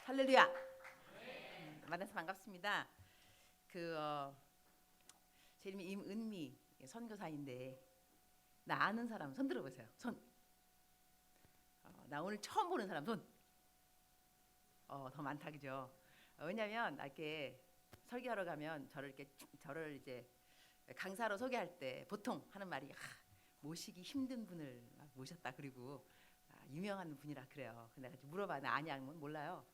할렐루야. 만나서 반갑습니다. 제 이름이 임은미 선교사인데 나 아는 사람 손 들어보세요. 손. 나 오늘 처음 보는 사람 손. 더 많다 그죠? 왜냐면 이렇게 설교하러 가면 저를 이제 강사로 소개할 때 보통 하는 말이 모시기 힘든 분을 모셨다 그리고 유명한 분이라 그래요. 근데 내가 물어봐 나 아냐 하면 몰라요.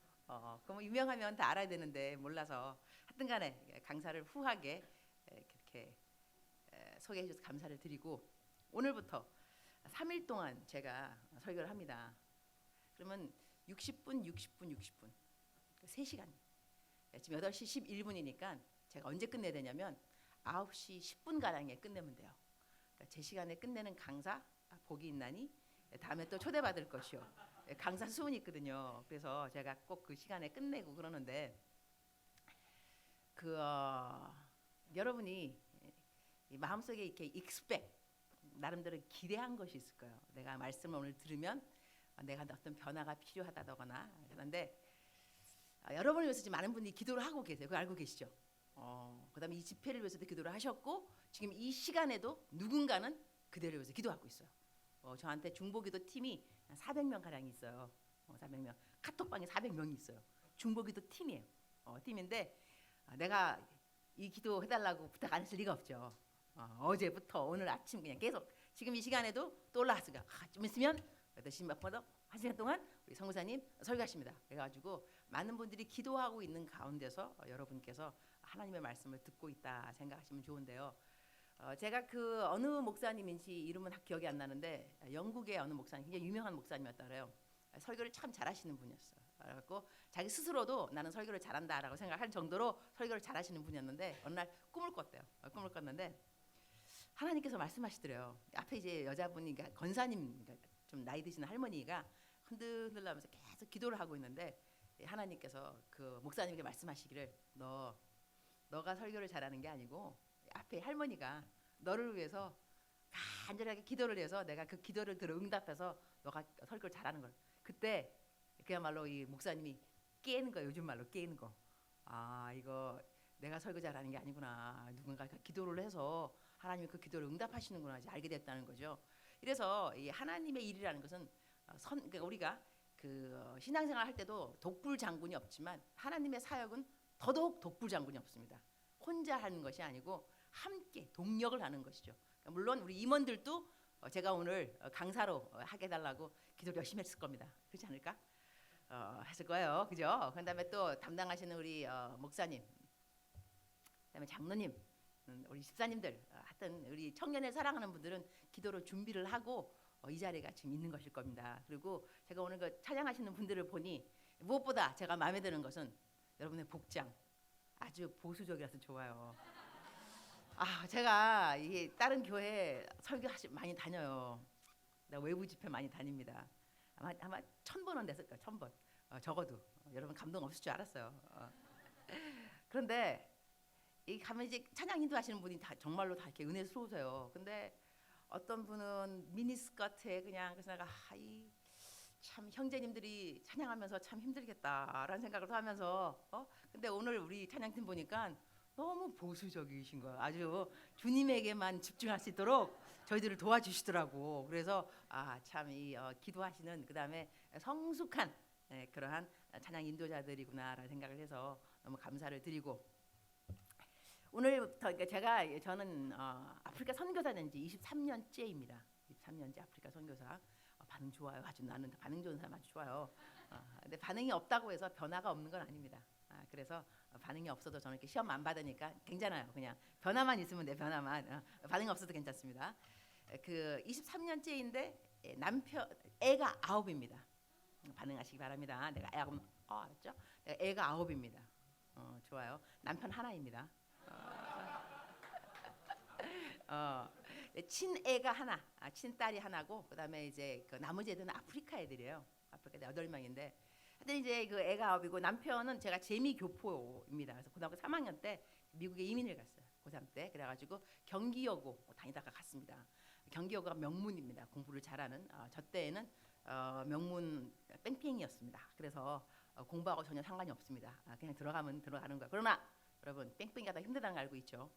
그럼 유명하면 다 알아야 되는데 몰라서 하여튼간에 강사를 후하게 그렇게 소개해 주셔서 감사를 드리고 오늘부터 3일 동안 제가 설교를 합니다. 그러면 60분 3시간. 지금 8시 11분이니까 제가 언제 끝내야 되냐면 9시 10분가량에 끝내면 돼요. 그러니까 제 시간에 끝내는 강사 복이 있나니 다음에 또 초대받을 것이요. 강사 수훈이 있거든요. 그래서 제가 꼭 그 시간에 끝내고 그러는데 여러분이 이 마음속에 이렇게 expect 나름대로 기대한 것이 있을 거예요. 내가 말씀을 오늘 들으면 내가 어떤 변화가 필요하다거나 그런데 여러분을 위해서 지금 많은 분들이 기도를 하고 계세요. 그거 알고 계시죠? 그다음에 이 집회를 위해서도 기도를 하셨고 지금 이 시간에도 누군가는 그대를 위해서 기도하고 있어요. 저한테 중보기도 팀이 400명 가량이 있어요. 400명. 카톡방에 400명이 있어요. 중보기도 팀이에요. 팀인데 내가 이 기도 해달라고 부탁 안 했을 리가 없죠. 어제부터 오늘 아침 그냥 계속 지금 이 시간에도 또 올라왔어요. 좀 있으면 8시 몇 번 더 1시간 동안 우리 성교사님 설교하십니다. 그래가지고 많은 분들이 기도하고 있는 가운데서 여러분께서 하나님의 말씀을 듣고 있다 생각하시면 좋은데요. 제가 그 어느 목사님인지 이름은 기억이 안 나는데 영국의 어느 목사님, 굉장히 유명한 목사님이었다 그래요. 설교를 참 잘하시는 분이었어요. 그래갖고 자기 스스로도 나는 설교를 잘한다라고 생각할 정도로 설교를 잘하시는 분이었는데 어느 날 꿈을 꿨대요. 꿈을 꿨는데 하나님께서 말씀하시더래요. 앞에 이제 여자분이 그러니까 권사님, 그러니까 좀 나이 드신 할머니가 흔들흔들하면서 계속 기도를 하고 있는데 하나님께서 그 목사님에게 말씀하시기를 너가 설교를 잘하는 게 아니고 앞에 할머니가 너를 위해서 간절하게 기도를 해서 내가 그 기도를 들어 응답해서 너가 설교를 잘하는 걸. 그때 그야말로 이 목사님이 깨는 거예요. 요즘 말로 깨는 거. 이거 내가 설교 잘하는 게 아니구나. 누군가가 기도를 해서 하나님이 그 기도를 응답하시는구나 이제 알게 됐다는 거죠. 그래서 이 하나님의 일이라는 것은 그러니까 우리가 그 신앙생활 할 때도 독불 장군이 없지만 하나님의 사역은 더더욱 독불 장군이 없습니다. 혼자 하는 것이 아니고 함께 동력을 하는 것이죠. 그러니까 물론 우리 임원들도 제가 오늘 강사로 하게 해달라고 기도를 열심히 했을 겁니다. 그렇지 않을까? 했을 거예요. 그죠? 그다음에 또 담당하시는 우리 목사님, 그다음에 장로님, 우리 집사님들, 하여튼 우리 청년을 사랑하는 분들은 기도로 준비를 하고 이 자리가 지금 있는 것일 겁니다. 그리고 제가 오늘 그 찬양하시는 분들을 보니 무엇보다 제가 마음에 드는 것은 여러분의 복장 아주 보수적이라서 좋아요. 제가 이게 다른 교회 설교 많이 다녀요. 나 외부 집회 많이 다닙니다. 아마 1000번은 됐을 거예요. 1000번. 적어도 여러분 감동 없을 줄 알았어요. 그런데 이 가면 이제 찬양 인도하시는 분이 다 정말로 다 이렇게 은혜스러우세요. 근데 어떤 분은 미니스커트에 그냥 그래서 내가 참 형제님들이 찬양하면서 참 힘들겠다라는 생각을 하면서 근데 오늘 우리 찬양팀 보니까 너무 보수적이신 거예요. 아주 주님에게만 집중할 수 있도록 저희들을 도와주시더라고. 그래서 참 이 기도하시는 그다음에 성숙한 그러한 찬양 인도자들이구나라는 생각을 해서 너무 감사를 드리고 오늘부터 그러니까 저는 아프리카 선교사 된 지 23년째입니다. 23년째 아프리카 선교사. 반응 좋아요. 아주 나는 반응 좋은 사람 아주 좋아요. 근데 반응이 없다고 해서 변화가 없는 건 아닙니다. 그래서 반응이 없어도 저는 이렇게 시험 안 받으니까 괜찮아요. 그냥 변화만 있으면 돼. 변화만. 반응이 없어도 괜찮습니다. 그 23년째인데 애가 9입니다. 반응하시기 바랍니다. 내가 알았죠? 애가 9입니다. 좋아요. 남편 하나입니다. 친애가 하나, 친딸이 하나고 그다음에 이제 그 나머지 애들은 아프리카 애들이에요. 아프리카 애들 8명인데 하여튼 이제 그 애가 9이고 남편은 제가 재미교포입니다. 그래서 고등학교 3학년 때 미국에 이민을 갔어요. 고3 때. 그래가지고 경기여고 다니다가 갔습니다. 경기여고가 명문입니다. 공부를 잘하는. 저 때에는 명문 뺑뺑이였습니다. 그래서 공부하고 전혀 상관이 없습니다. 그냥 들어가면 들어가는 거야. 그러나 여러분 뺑뺑이가 다 힘들다는 거 알고 있죠?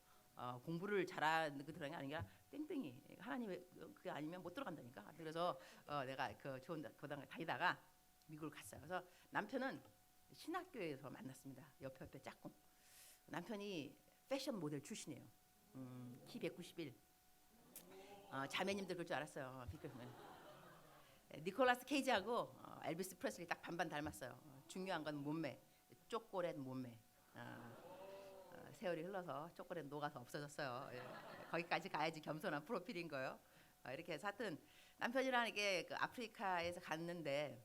공부를 잘하는 그 들어가는 게 아니라 뺑뺑이 하나님의 그게 아니면 못 들어간다니까. 그래서 내가 그 좋은 고등학교 다니다가 미국을 갔어요. 그래서 남편은 신학교에서 만났습니다. 옆에 짝꿍. 남편이 패션 모델 출신이에요. 키 191. 자매님들 그럴 줄 알았어요. 니콜라스 케이지하고 엘비스 프레슬리 딱 반반 닮았어요. 중요한 건 몸매, 쪼꼬렛 몸매. 세월이 흘러서 쪼꼬렛 녹아서 없어졌어요. 거기까지 가야지 겸손한 프로필인 거예요. 이렇게 해서 하여튼 남편이랑 이게 그 아프리카에서 갔는데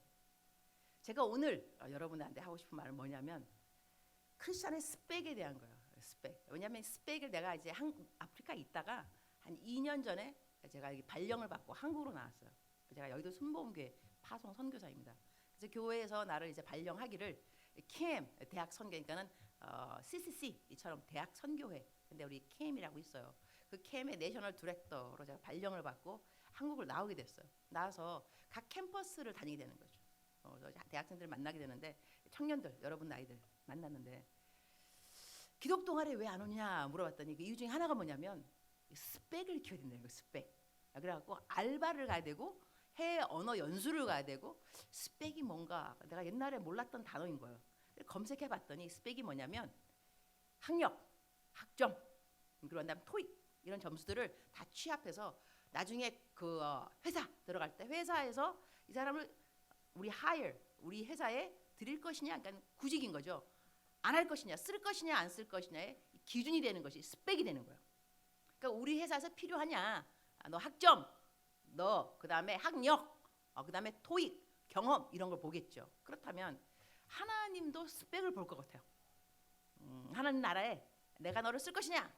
제가 오늘 여러분한테 하고 싶은 말은 뭐냐면 크리스천의 스펙에 대한 거예요. 스펙. 왜냐하면 스펙을 내가 이제 아프리카에 있다가 한 2년 전에 제가 발령을 받고 한국으로 나왔어요. 제가 여의도 순복음교회 파송 선교사입니다. 그래서 교회에서 나를 이제 발령하기를 캠 대학 선교니까는 CCC처럼 대학 선교회. 근데 우리 캠이라고 있어요. 그 캠의 내셔널 디렉터로 제가 발령을 받고 한국을 나오게 됐어요. 나와서 각 캠퍼스를 다니게 되는 거죠. 대학생들을 만나게 되는데 청년들 여러분 나이들 만났는데 기독 동아리에 왜 안 오냐 물어봤더니 그 이유 중에 하나가 뭐냐면 스펙을 키워야 된다는 거예요. 스펙. 그래갖고 알바를 가야 되고 해외 언어 연수를 가야 되고 스펙이 뭔가 내가 옛날에 몰랐던 단어인 거예요. 검색해봤더니 스펙이 뭐냐면 학력, 학점, 그런 다음 토익 이런 점수들을 다 취합해서 나중에 그 회사 들어갈 때 회사에서 이 사람을 우리 회사에 드릴 것이냐, 그러니까 구직인 거죠. 안 할 것이냐, 쓸 것이냐, 안 쓸 것이냐의 기준이 되는 것이 스펙이 되는 거예요. 그러니까 우리 회사에서 필요하냐, 너 학점, 너 그다음에 학력, 그다음에 토익, 경험 이런 걸 보겠죠. 그렇다면 하나님도 스펙을 볼 것 같아요. 하나님 나라에 내가 너를 쓸 것이냐,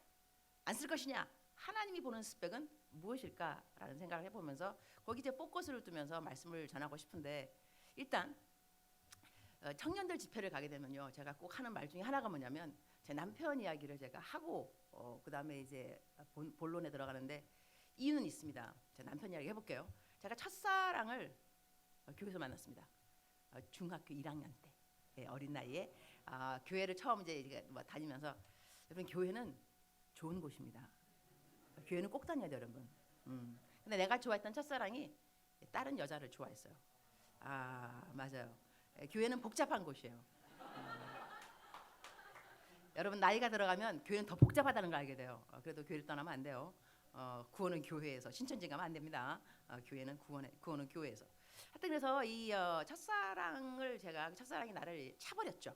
안 쓸 것이냐, 하나님이 보는 스펙은 무엇일까라는 생각을 해보면서 거기 이제 포커스를 두면서 말씀을 전하고 싶은데 일단 청년들 집회를 가게 되면요, 제가 꼭 하는 말 중에 하나가 뭐냐면 제 남편 이야기를 제가 하고 그다음에 이제 본론에 들어가는데 이유는 있습니다. 제 남편 이야기 해볼게요. 제가 첫사랑을 교회에서 만났습니다. 중학교 1학년 때 어린 나이에 교회를 처음 이제 뭐 다니면서 여러분 교회는 좋은 곳입니다. 교회는 꼭 다녀야 돼요, 여러분. 근데 내가 좋아했던 첫사랑이 다른 여자를 좋아했어요. 맞아요. 교회는 복잡한 곳이에요. 여러분 나이가 들어가면 교회는 더 복잡하다는 걸 알게 돼요. 그래도 교회를 떠나면 안 돼요. 구원은 교회에서, 신천지 가면 안 됩니다. 교회는 구원은 교회에서. 하여튼 그래서 이 첫사랑이 나를 차버렸죠.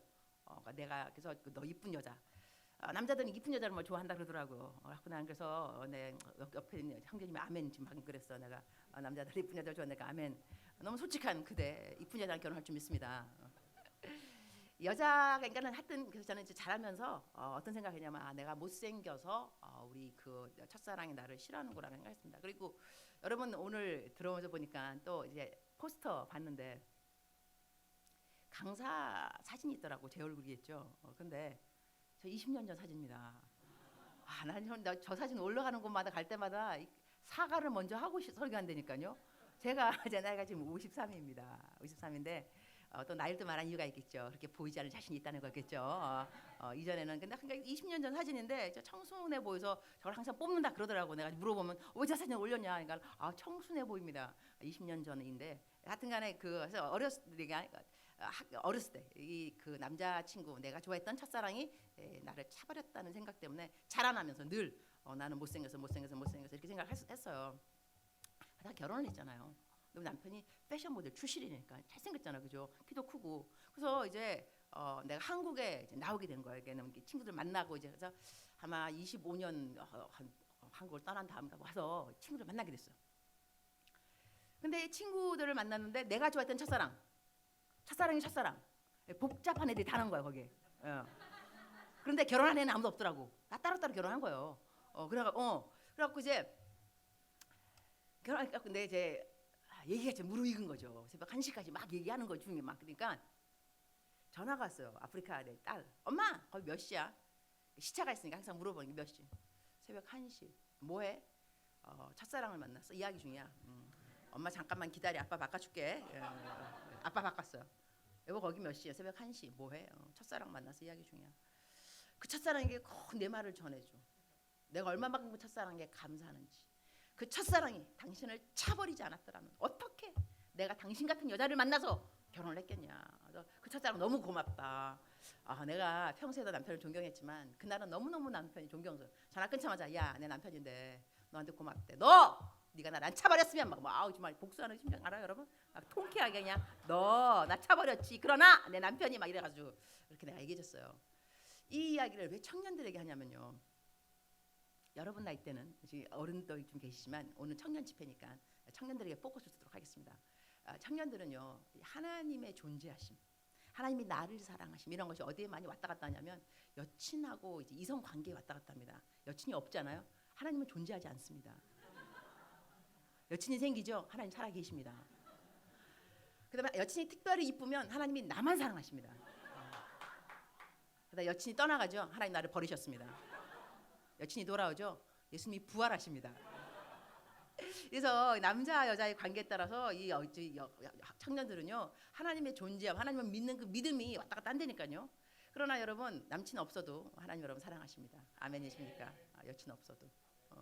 내가 그래서 너 이쁜 여자. 남자들은 이쁜 여자를 뭐 좋아한다 그러더라고요. 난 그래서 내 옆에 있는 형제님이 아멘 지금 방금 그랬어. 내가 남자들 이쁜 여자 좋아하니까 아멘. 너무 솔직한 그대 이쁜 여자랑 결혼할 줄 믿습니다. 여자가 그러니까는 하여튼 그래서 저는 이제 자라면서 어떤 생각했냐면 내가 못생겨서 우리 그 첫사랑이 나를 싫어하는구나 생각했습니다. 그리고 여러분 오늘 들어오면서 보니까 또 이제 포스터 봤는데 강사 사진이 있더라고. 제 얼굴이겠죠. 근데 저 20년 전 사진입니다. 난 저 사진 올라가는 곳마다 갈 때마다 사과를 먼저 하고 설교한다니까요. 제가 제 나이가 지금 53입니다. 53인데 또 나이도 말한 이유가 있겠죠. 그렇게 보이지 않을 자신이 있다는 거겠죠. 이전에는 근데 그러니까 20년 전 사진인데 저 청순해 보여서 저를 항상 뽑는다 그러더라고. 내가 물어보면 왜 저 사진 올렸냐? 그러니까 청순해 보입니다. 20년 전인데 하여튼간에 그래서 어렸을 때 이 그 남자 친구 내가 좋아했던 첫사랑이 나를 차버렸다는 생각 때문에 자라나면서 늘 나는 못생겨서 이렇게 생각했어요. 다 결혼을 했잖아요. 근데 남편이 패션 모델 출신이니까 잘생겼잖아, 그죠? 키도 크고. 그래서 이제 내가 한국에 이제 나오게 된 거예요. 친구들 만나고 이제 그래서 아마 25년 한국을 떠난 다음 와서 친구들 만나게 됐어요. 근데 친구들을 만났는데 내가 좋아했던 첫사랑이 첫사랑. 복잡한 애들이 다 나온 거야 거기에. 그런데 결혼한 애는 아무도 없더라고. 다 따로따로 결혼한 거예요. 그래갖고 이제 결혼하니까 근데 이제 얘기가 좀 무르익은 거죠. 새벽 1시까지 막 얘기하는 거 중에 막 그러니까 전화가 왔어요. 아프리카 내 딸. 엄마 거기 몇 시야? 시차가 있으니까 항상 물어보는 게 몇 시? 새벽 1시. 뭐해? 첫사랑을 만났어. 이야기 중이야. 엄마 잠깐만 기다려. 아빠 바꿔줄게. 아빠 바꿨어요. 여보 거기 몇 시야? 새벽 1시. 뭐해? 첫사랑 만나서 이야기 중이야. 그 첫사랑에게 꼭 내 말을 전해줘. 내가 얼마만큼 그 첫사랑에게 감사하는지. 그 첫사랑이 당신을 차버리지 않았더라면 어떻게 내가 당신 같은 여자를 만나서 결혼을 했겠냐. 그래서 그 첫사랑 너무 고맙다. 내가 평소에도 남편을 존경했지만 그날은 너무너무 남편이 존경스러워. 전화 끊자마자 야 내 남편인데 너한테 고맙대. 네가 날 안 차버렸으면 막 정말 복수하는 심정 알아요 여러분? 통쾌하게 그냥 너 나 차버렸지. 그러나 내 남편이 막 이래가지고 이렇게 내가 얘기해줬어요. 이 이야기를 왜 청년들에게 하냐면요. 여러분 나이 때는 지금 어른도 좀 계시지만 오늘 청년 집회니까 청년들에게 포커스를 두도록 하겠습니다. 청년들은요 하나님의 존재하심, 하나님이 나를 사랑하심 이런 것이 어디에 많이 왔다 갔다 하냐면 여친하고 이제 이성 관계에 왔다 갔다 합니다. 여친이 없잖아요. 하나님은 존재하지 않습니다. 여친이 생기죠. 하나님 살아 계십니다. 그다음에 여친이 특별히 이쁘면 하나님이 나만 사랑하십니다. 그다음 여친이 떠나가죠. 하나님 나를 버리셨습니다. 여친이 돌아오죠. 예수님이 부활하십니다. 그래서 남자 여자의 관계에 따라서 이 청년들은요 하나님의 존재함, 하나님을 믿는 그 믿음이 왔다 갔다 한다니까요. 그러나 여러분 남친 없어도 하나님 여러분 사랑하십니다. 아멘이십니까? 여친 없어도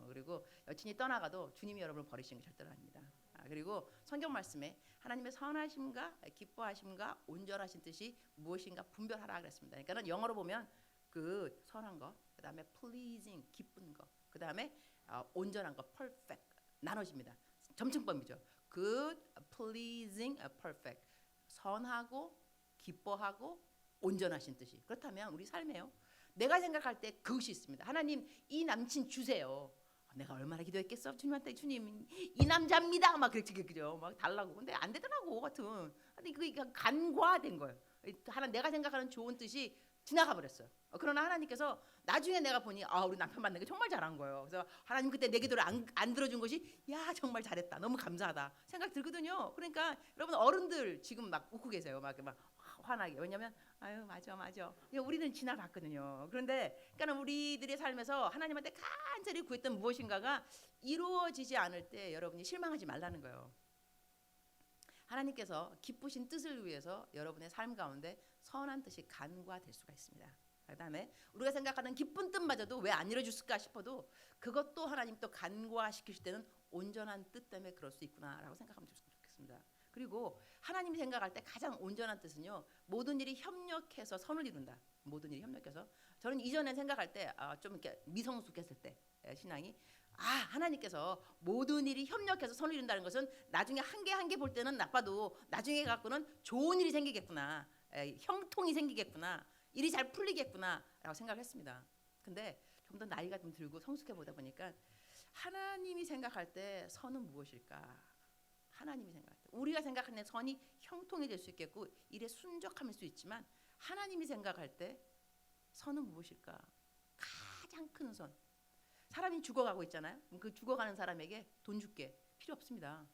그리고 여친이 떠나가도 주님이 여러분을 버리시는 게 절대로 아닙니다. 그리고 성경 말씀에 하나님의 선하심과 기뻐하심과 온전하신 뜻이 무엇인가 분별하라 그랬습니다. 그러니까는 영어로 보면 그 선한 거, 그 다음에 pleasing 기쁜 거, 그 다음에 온전한 거 perfect 나눠집니다. 점층법이죠. good, pleasing, perfect 선하고 기뻐하고 온전하신 뜻이. 그렇다면 우리 삶에요. 내가 생각할 때 그것이 있습니다. 하나님 이 남친 주세요. 내가 얼마나 기도했겠어 주님한테. 주님 이 남자입니다 막 그랬지 그죠 막 달라고. 근데 안 되더라고 같은. 근데 그게 간과된 거예요. 하나 내가 생각하는 좋은 뜻이 지나가 버렸어요. 그러나 하나님께서 나중에 내가 보니 우리 남편 만난 게 정말 잘한 거예요. 그래서 하나님 그때 내 기도를 안 들어준 것이 야 정말 잘했다 너무 감사하다 생각 들거든요. 그러니까 여러분 어른들 지금 막 웃고 계세요. 막 화나게. 왜냐면 아유 맞아 우리는 지나갔거든요. 그런데 그러니까 우리들의 삶에서 하나님한테 간절히 구했던 무엇인가가 이루어지지 않을 때 여러분이 실망하지 말라는 거예요. 하나님께서 기쁘신 뜻을 위해서 여러분의 삶 가운데 선한 뜻이 간과될 수가 있습니다. 그다음에 우리가 생각하는 기쁜 뜻마저도 왜 안 이루어졌을까 싶어도 그것도 하나님 또 간과시키실 때는 온전한 뜻 때문에 그럴 수 있구나라고 생각하면 좋겠습니다. 그리고 하나님이 생각할 때 가장 온전한 뜻은요 모든 일이 협력해서 선을 이룬다. 모든 일이 협력해서. 저는 이전에 생각할 때 좀 이렇게 미성숙했을 때 신앙이 하나님께서 모든 일이 협력해서 선을 이룬다는 것은 나중에 한 개 볼 때는 나빠도 나중에 갖고는 좋은 일이 생기겠구나, 형통이 생기겠구나, 일이 잘 풀리겠구나라고 생각을 했습니다. 근데 좀 더 나이가 좀 들고 성숙해 보다 보니까 하나님이 생각할 때 선은 무엇일까? 하나님이 생각할 때 우리가 생각하는 선이 형통이 될 수 있겠고 일에 순적함일 수 있지만 하나님이 생각할 때 선은 무엇일까? 가장 큰 선. 사람이 죽어가고 있잖아요. 그 죽어가는 사람에게 돈 줄게 필요 없습니다.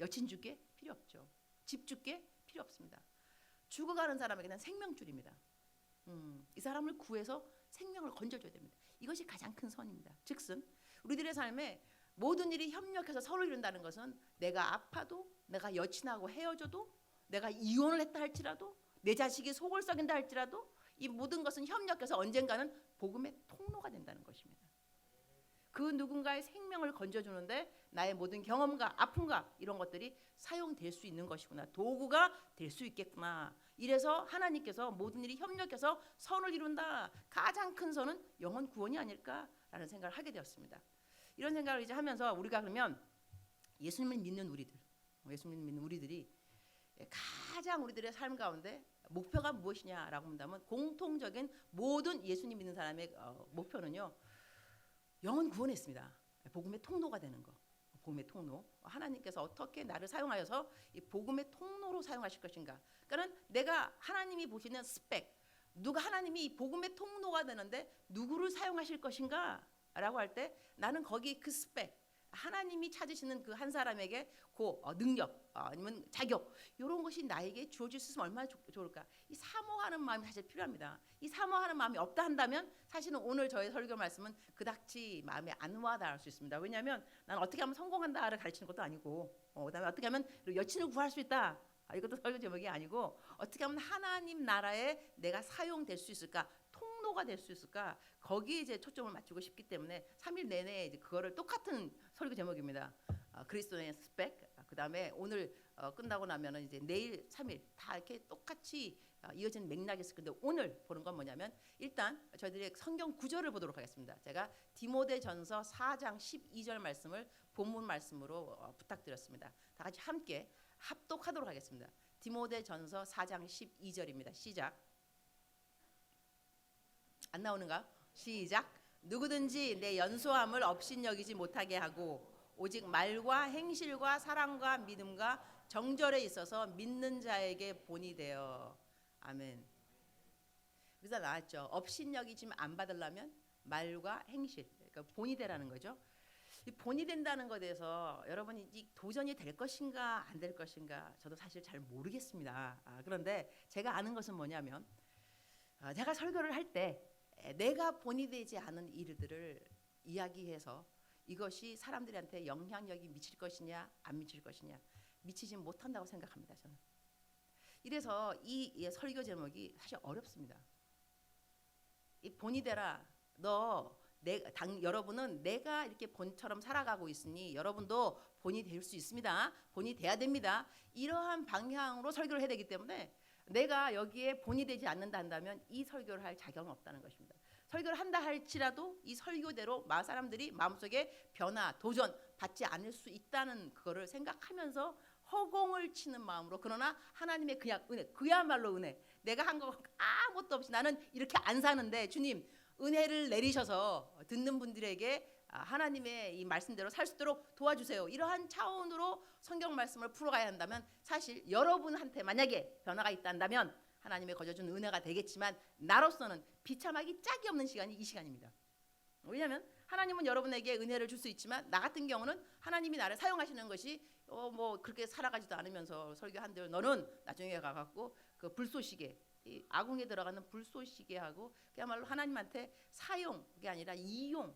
여친 줄게 필요 없죠. 집 줄게 필요 없습니다. 죽어가는 사람에게는 생명줄입니다. 이 사람을 구해서 생명을 건져줘야 됩니다. 이것이 가장 큰 선입니다. 즉슨 우리들의 삶에 모든 일이 협력해서 선을 이룬다는 것은 내가 아파도 내가 여친하고 헤어져도 내가 이혼을 했다 할지라도 내 자식이 속을 썩인다 할지라도 이 모든 것은 협력해서 언젠가는 복음의 통로가 된다는 것입니다. 그 누군가의 생명을 건져주는데 나의 모든 경험과 아픔과 이런 것들이 사용될 수 있는 것이구나. 도구가 될 수 있겠구나. 이래서 하나님께서 모든 일이 협력해서 선을 이룬다. 가장 큰 선은 영혼 구원이 아닐까라는 생각을 하게 되었습니다. 이런 생각을 이제 하면서 우리가 그러면 예수님을 믿는 우리들이 가장 우리들의 삶 가운데 목표가 무엇이냐라고 한다면 공통적인 모든 예수님 믿는 사람의 목표는요. 영혼 구원했습니다. 복음의 통로가 되는 거. 복음의 통로. 하나님께서 어떻게 나를 사용하여서 이 복음의 통로로 사용하실 것인가. 그러니까 내가 하나님이 보시는 스펙. 누가 하나님이 이 복음의 통로가 되는데 누구를 사용하실 것인가? 라고 할 때 나는 거기 그 스펙. 하나님이 찾으시는 그 한 사람에게 그 능력 아니면 자격 이런 것이 나에게 주어질 수 있으면 얼마나 좋을까. 이 사모하는 마음이 사실 필요합니다. 이 사모하는 마음이 없다 한다면 사실은 오늘 저의 설교 말씀은 그닥지 마음에 안 와닿을 수 있습니다. 왜냐하면 나는 어떻게 하면 성공한다를 가르치는 것도 아니고 그다음에 어떻게 하면 여친을 구할 수 있다 이것도 설교 제목이 아니고 어떻게 하면 하나님 나라에 내가 사용될 수 있을까? 통로가 될 수 있을까? 거기에 이제 초점을 맞추고 싶기 때문에 3일 내내 이제 그거를 똑같은 설교 제목입니다. 그리스도의 스펙. 그다음에 오늘 끝나고 나면은 이제 내일 3일 다 이렇게 똑같이 이어진 맥락이 있을 건데 오늘 보는 건 뭐냐면 일단 저희들이 성경 구절을 보도록 하겠습니다. 제가 디모데전서 4장 12절 말씀을 본문 말씀으로 부탁드렸습니다. 다 같이 함께 합독하도록 하겠습니다. 디모데전서 4장 12절입니다. 시작. 안 나오는가? 시작. 누구든지 내 연소함을 업신여기지 못하게 하고 오직 말과 행실과 사랑과 믿음과 정절에 있어서 믿는 자에게 본이 되어. 아멘. 그래서 나왔죠. 업신여기지 안 받으려면 말과 행실, 그러니까 본이 되라는 거죠. 이 본이 된다는 것에 대해서 여러분이 이 도전이 될 것인가 안 될 것인가 저도 사실 잘 모르겠습니다. 그런데 제가 아는 것은 뭐냐면 제가 설교를 할 때 내가 본이 되지 않은 일들을 이야기해서 이것이 사람들한테 영향력이 미칠 것이냐 안 미칠 것이냐 미치지 못한다고 생각합니다. 저는. 이래서 이 설교 제목이 사실 어렵습니다. 이 본이 되라. 여러분은 내가 이렇게 본처럼 살아가고 있으니 여러분도 본이 될 수 있습니다. 본이 돼야 됩니다. 이러한 방향으로 설교를 해야 되기 때문에 내가 여기에 본이 되지 않는다 한다면 이 설교를 할 자격은 없다는 것입니다. 설교를 한다 할지라도 이 설교대로 사람들이 마음속에 변화, 도전 받지 않을 수 있다는 그거를 생각하면서 허공을 치는 마음으로 그러나 하나님의 그냥 은혜, 그야말로 은혜. 내가 한 거 아무것도 없이 나는 이렇게 안 사는데 주님 은혜를 내리셔서 듣는 분들에게 하나님의 이 말씀대로 살 수 있도록 도와주세요. 이러한 차원으로 성경 말씀을 풀어가야 한다면 사실 여러분한테 만약에 변화가 있다면 하나님의 거저준 은혜가 되겠지만 나로서는 비참하기 짝이 없는 시간이 이 시간입니다. 왜냐하면 하나님은 여러분에게 은혜를 줄 수 있지만 나 같은 경우는 하나님이 나를 사용하시는 것이 뭐 그렇게 살아가지도 않으면서 설교한들 너는 나중에 가갖고 그 불쏘시개 이 아궁에 들어가는 불쏘시개하고 그야말로 하나님한테 사용이 아니라 이용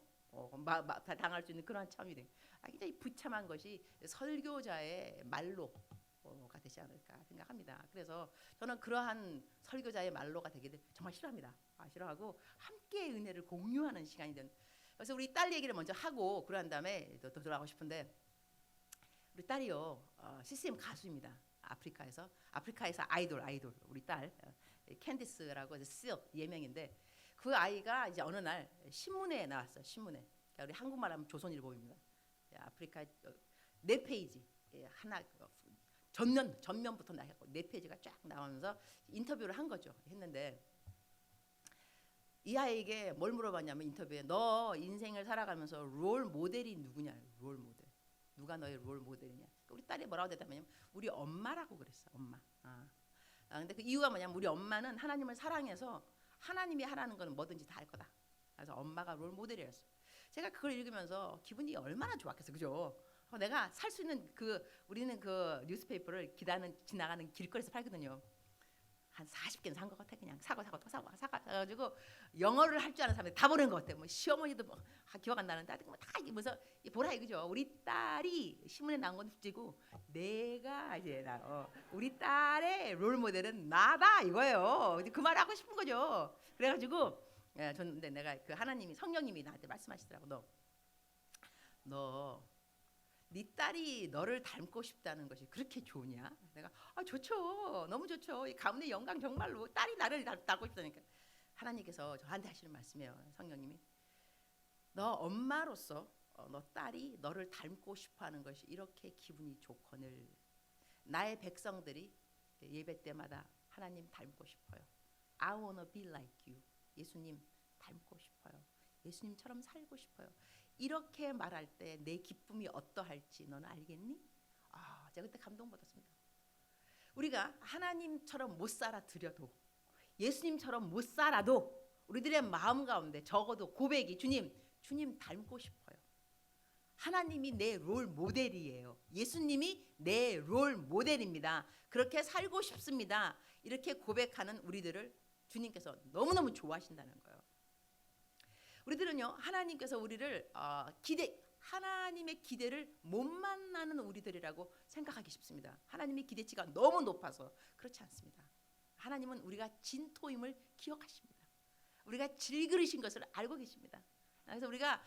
당할 수 있는 그런 참이 돼. 굉장히 부참한 것이 설교자의 말로가 되지 않을까 생각합니다. 그래서 저는 그러한 설교자의 말로가 되기를 정말 싫어합니다. 싫어하고 함께 은혜를 공유하는 시간이 된. 그래서 우리 딸 얘기를 먼저 하고 그런 다음에 더 돌아가고 싶은데 우리 딸이요 CCM 가수입니다. 아프리카에서 아이돌 우리 딸 캔디스라고 sil 예명인데 그 아이가 이제 어느 날 신문에 나왔어요. 신문에 그러니까 우리 한국말하면 조선일보입니다. 아프리카 4페이지 하나 전면부터 나왔고 4페이지가 쫙 나오면서 인터뷰를 한 거죠. 했는데 이 아이에게 뭘 물어봤냐면 인터뷰에 너 인생을 살아가면서 롤 모델이 누구냐? 롤 모델. 누가 너의 롤 모델이냐? 우리 딸이 뭐라고 대답하냐면 우리 엄마라고 그랬어. 엄마. 근데 그 이유가 뭐냐면 우리 엄마는 하나님을 사랑해서 하나님이 하라는 거는 뭐든지 다 할 거다. 그래서 엄마가 롤 모델이었어. 제가 그걸 읽으면서 기분이 얼마나 좋았겠어, 그죠? 내가 살 수 있는 우리는 그 뉴스페이퍼를 지나가는 길거리에서 팔거든요. 한 40개는 산 것 같아. 그냥 사고 또 사가지고 영어를 할 줄 아는 사람들 다 보낸 것 같아. 뭐 시어머니도 기억 안 나는데 다 이러면서 보라 이거죠. 우리 딸이 신문에 나온 건 둘째고 내가 이제 우리 딸의 롤 모델은 나다 이거예요. 그 말 하고 싶은 거죠. 그래가지고 근데 내가 그 하나님이 성령님이 나한테 말씀하시더라고. 네 딸이 너를 닮고 싶다는 것이 그렇게 좋으냐? 내가 좋죠. 너무 좋죠. 이 가문의 영광 정말로 딸이 나를 닮고 싶다니까. 하나님께서 저한테 하시는 말씀이에요. 성령님이 너 엄마로서 너 딸이 너를 닮고 싶어하는 것이 이렇게 기분이 좋거늘 나의 백성들이 예배 때마다 하나님 닮고 싶어요. I wanna be like you. 예수님 닮고 싶어요. 예수님처럼 살고 싶어요. 이렇게 말할 때 내 기쁨이 어떠할지 너는 알겠니? 제가 그때 감동받았습니다. 우리가 하나님처럼 못 살아드려도 예수님처럼 못 살아도 우리들의 마음 가운데 적어도 고백이 주님 닮고 싶어요. 하나님이 내 롤 모델이에요. 예수님이 내 롤 모델입니다. 그렇게 살고 싶습니다. 이렇게 고백하는 우리들을 주님께서 너무너무 좋아하신다는 거예요. 우리들은요 하나님께서 우리를 하나님의 기대를 못 만나는 우리들이라고 생각하기 쉽습니다. 하나님의 기대치가 너무 높아서. 그렇지 않습니다. 하나님은 우리가 진토임을 기억하십니다. 우리가 질그릇인 것을 알고 계십니다. 그래서 우리가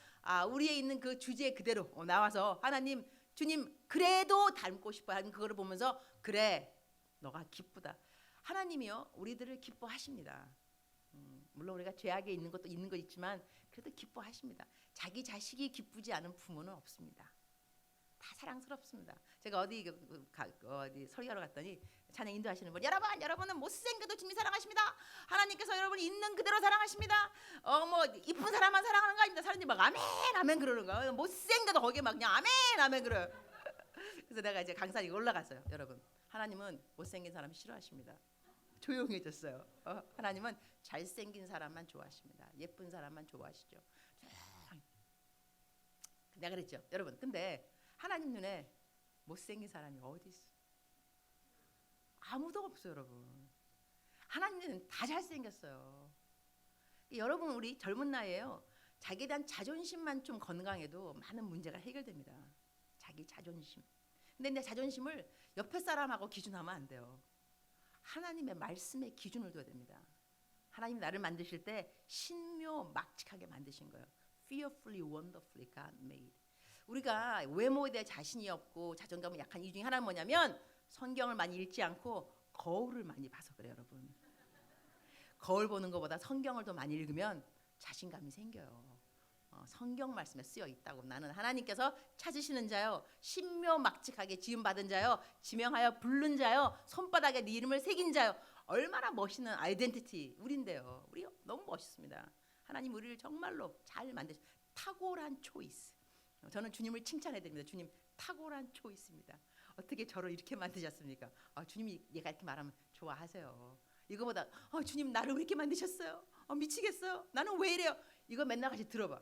우리에 있는 그 주제 그대로 나와서 하나님, 주님 그래도 닮고 싶어 하는 그거를 보면서 그래 너가 기쁘다. 하나님이요 우리들을 기뻐하십니다. 물론 우리가 죄악에 있는 것도 있는 거 있지만 그래도 기뻐하십니다. 자기 자식이 기쁘지 않은 부모는 없습니다. 다 사랑스럽습니다. 제가 어디 설교하러 갔더니 찬양 인도하시는 분, 여러분은 못생겨도 주님 사랑하십니다. 하나님께서 여러분 있는 그대로 사랑하십니다. 뭐 이쁜 사람만 사랑하는 거 아닙니다. 사람들이 막 아멘 아멘 그러는 거예요. 못생겨도 거기에 막 그냥 아멘 아멘 그래요. 그래서 내가 이제 강산에 올라갔어요. 여러분, 하나님은 못생긴 사람 싫어하십니다. 조용해졌어요. 하나님은 잘생긴 사람만 좋아하십니다. 예쁜 사람만 좋아하시죠. 내가 그랬죠. 여러분, 근데 하나님 눈에 못생긴 사람이 어디 있어? 아무도 없어요, 여러분. 하나님은 다 잘생겼어요. 여러분, 우리 젊은 나이에요. 자기에 대한 자존심만 좀 건강해도 많은 문제가 해결됩니다. 자기 자존심. 근데 내 자존심을 옆에 사람하고 기준하면 안 돼요. 하나님의 말씀에 기준을 둬야 됩니다. 하나님이 나를 만드실 때 신묘막측하게 만드신 거예요. Fearfully, wonderfully God made. 우리가 외모에 대해 자신이 없고 자존감이 약한 이유 중에 하나는 뭐냐면 성경을 많이 읽지 않고 거울을 많이 봐서 그래요, 여러분. 거울 보는 것보다 성경을 더 많이 읽으면 자신감이 생겨요. 성경 말씀에 쓰여 있다고. 나는 하나님께서 찾으시는 자요, 신묘막측하게 지음받은 자요, 지명하여 부른 자요, 손바닥에 네 이름을 새긴 자요. 얼마나 멋있는 아이덴티티 우리인데요. 우리 너무 멋있습니다. 하나님 우리를 정말로 잘 만드셨어요. 탁월한 초이스. 저는 주님을 칭찬해야 됩니다. 주님 탁월한 초이스입니다. 어떻게 저를 이렇게 만드셨습니까? 주님이 얘가 이렇게 말하면 좋아하세요. 이거보다 주님 나를 왜 이렇게 만드셨어요? 미치겠어요. 나는 왜 이래요? 이거 맨날 같이 들어봐.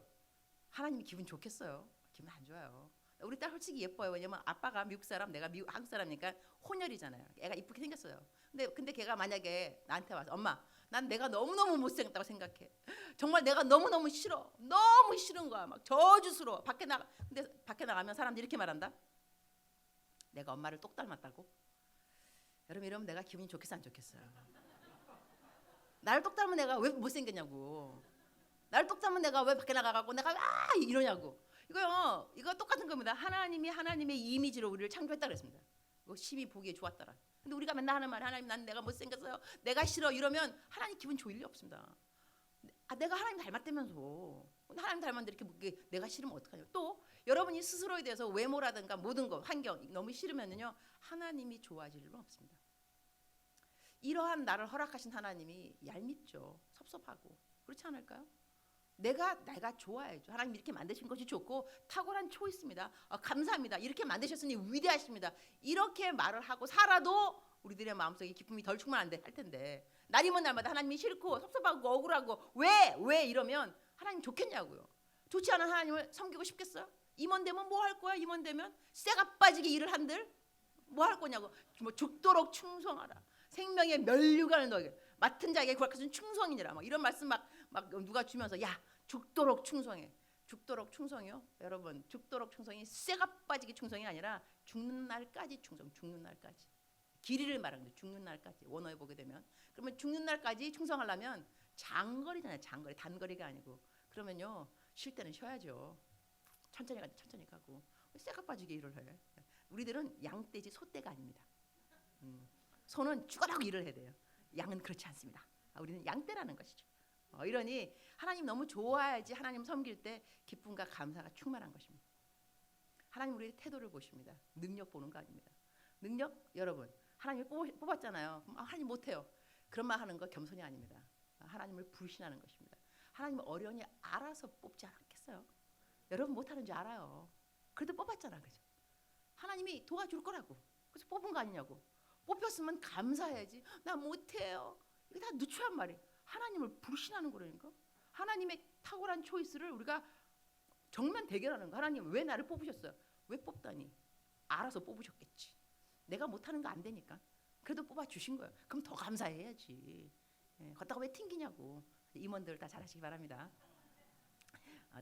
하나님이 기분 좋겠어요? 기분 안 좋아요. 우리 딸 솔직히 예뻐요. 왜냐면 아빠가 미국 사람, 내가 한국 사람이니까 혼혈이잖아요. 애가 이쁘게 생겼어요. 근데 걔가 만약에 나한테 와서 엄마, 난 내가 너무너무 못생겼다고 생각해. 정말 내가 너무너무 싫어. 너무 싫은 거야. 막 저주스러워. 근데 밖에 나가면 사람들이 이렇게 말한다. 내가 엄마를 똑 닮았다고? 여러분 이러면 내가 기분이 좋겠어 안 좋겠어요? 나를 똑 닮은 내가 왜 못생겼냐고. 나를 똑 닮은 내가 왜 밖에 나가고 내가 이러냐고. 이거 똑같은 겁니다. 하나님이 하나님의 이미지로 우리를 창조했다 그랬습니다. 심히 보기에 좋았더라. 근데 우리가 맨날 하는 말, 하나님 난 내가 못생겼어요, 내가 싫어 이러면 하나님 기분 좋을 리 없습니다. 내가 하나님 닮았다면서. 하나님 닮았는데 이렇게 내가 싫으면 어떡하냐. 또 여러분이 스스로에 대해서 외모라든가 모든 거 환경 너무 싫으면요 하나님이 좋아질 일은 없습니다. 이러한 나를 허락하신 하나님이 얄밉죠. 섭섭하고. 그렇지 않을까요? 내가 좋아야죠. 하나님 이렇게 만드신 것이 좋고 탁월한 초이스입니다. 감사합니다. 이렇게 만드셨으니 위대하십니다. 이렇게 말을 하고 살아도 우리들의 마음속에 기쁨이 덜 충만한데 할 텐데 날이면 날마다 하나님이 싫고 섭섭하고 억울하고 왜 이러면 하나님 좋겠냐고요. 좋지 않은 하나님을 섬기고 싶겠어요? 임원 되면 뭐 할 거야? 임원 되면 쇠가 빠지게 일을 한들 뭐 할 거냐고. 뭐 죽도록 충성하라. 생명의 면류관을 너에게 맡은 자에게 구약하신 충성이니라. 막 이런 말씀 막 누가 주면서 야 죽도록 충성해. 죽도록 충성이요? 여러분 죽도록 충성이 쇠가 빠지게 충성이 아니라 죽는 날까지 충성. 죽는 날까지. 길이를 말하는데 죽는 날까지 원어에 보게 되면 그러면 죽는 날까지 충성하려면 장거리잖아요. 장거리 단거리가 아니고. 그러면요 쉴 때는 쉬어야죠. 천천히 가고 쇠가 빠지게 일을 해. 우리들은 양떼지 소떼가 아닙니다. 소는 죽어라고 일을 해야 돼요. 양은 그렇지 않습니다. 우리는 양떼라는 것이죠. 이러니 하나님 너무 좋아야지 하나님 섬길 때 기쁨과 감사가 충만한 것입니다. 하나님 우리의 태도를 보십니다. 능력 보는 거 아닙니다. 능력 여러분 하나님이 뽑았잖아요. 그럼 하나님 못해요. 그런 말 하는 거 겸손이 아닙니다. 하나님을 불신하는 것입니다. 하나님은 어련히 알아서 뽑지 않았겠어요? 여러분 못하는 줄 알아요. 그래도 뽑았잖아, 그죠? 하나님이 도와줄 거라고. 그래서 뽑은 거 아니냐고. 뽑혔으면 감사해야지. 나 못해요. 이게 다 누추한 말이에요. 하나님을 불신하는 거라니까. 하나님의 탁월한 초이스를 우리가 정면 대결하는 거. 하나님 왜 나를 뽑으셨어요? 왜 뽑다니? 알아서 뽑으셨겠지. 내가 못하는 거 안 되니까. 그래도 뽑아주신 거예요. 그럼 더 감사해야지. 걷다가 왜 튕기냐고. 임원들 다 잘하시기 바랍니다.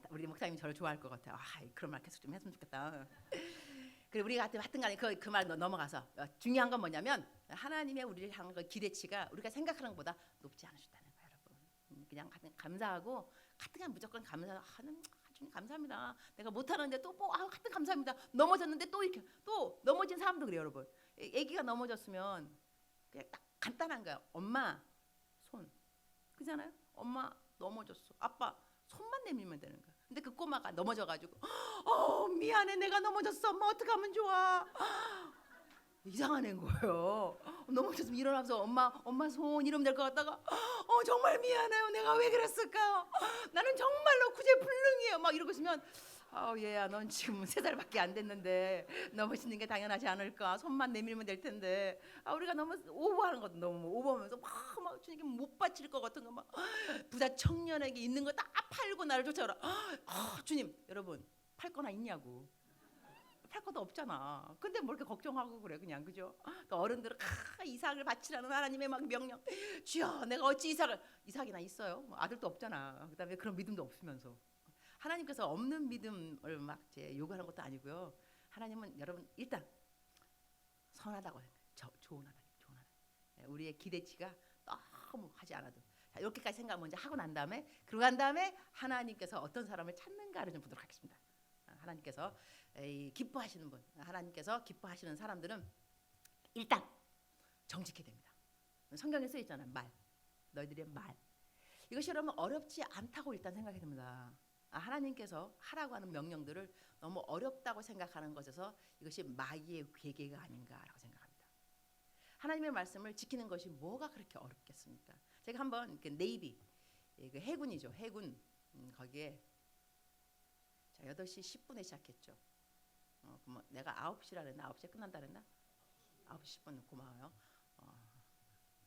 우리 목사님이 저를 좋아할 것 같아요. 그런 말 계속 좀 했으면 좋겠다. 그리고 우리가 하여튼 간에 그 말 넘어가서 중요한 건 뭐냐면 하나님의 우리를 향한 그 기대치가 우리가 생각하는 것보다 높지 않으셨다는 거예요, 여러분. 그냥 감사하고 하여튼 무조건 감사하는 주님 감사합니다. 내가 못하는데 또 하여튼 감사합니다. 넘어졌는데 또 이렇게 또 넘어진 사람도 그래요, 여러분. 아기가 넘어졌으면 그냥 딱 간단한 거야. 엄마 손, 그잖아요. 엄마 넘어졌어. 아빠 손만 내밀면 되는 거야. 근데 그 꼬마가 넘어져가지고 미안해 내가 넘어졌어. 엄마 어떻게 하면 좋아? 이상한 애인 거예요. 넘어졌으면 일어나서 엄마 손 이러면 될 것 같다가 정말 미안해요. 내가 왜 그랬을까요? 나는 정말로 구제불능이에요. 막 이러고 있으면 얘야 넌 지금 3살밖에 안 됐는데 넘어지는 게 당연하지 않을까? 손만 내밀면 될 텐데 우리가 너무 오버하는 것도 너무 오버하면서 막 주님께 못 바칠 것 같은 거 막 부자 청년에게 있는 거 다 팔고 나를 쫓아오라. 주님 여러분 팔 거나 있냐고. 팔 것도 없잖아. 근데 뭐 이렇게 걱정하고 그래 그냥 그죠? 또 어른들은 이삭을 바치라는 하나님의 막 명령. 주여 내가 어찌 이삭이나 있어요? 뭐 아들도 없잖아. 그다음에 그런 믿음도 없으면서 하나님께서 없는 믿음을 막 이제 요구하는 것도 아니고요. 하나님은 여러분 일단 선하다고 해요. 좋은하다. 우리의 기대치가 너무 하지 않아도 자, 이렇게까지 생각 먼저 하고 난 다음에 그러고 난 다음에 하나님께서 어떤 사람을 찾는가를 좀 보도록 하겠습니다. 하나님께서 기뻐하시는 분, 하나님께서 기뻐하시는 사람들은 일단 정직해야 됩니다. 성경에 써 있잖아요. 너희들의 말. 이것이 여러분 어렵지 않다고 일단 생각해야 됩니다. 하나님께서 하라고 하는 명령들을 너무 어렵다고 생각하는 것에서 이것이 마귀의 괴계가 아닌가라고 생각합니다. 하나님의 말씀을 지키는 것이 뭐가 그렇게 어렵겠습니까? 제가 한번 네이비 그 해군이죠. 해군 거기에 자 8시 10분에 시작했죠. 그럼 내가 9시라 그랬나? 9시에 끝난다 그랬나? 9시 10분 고마워요.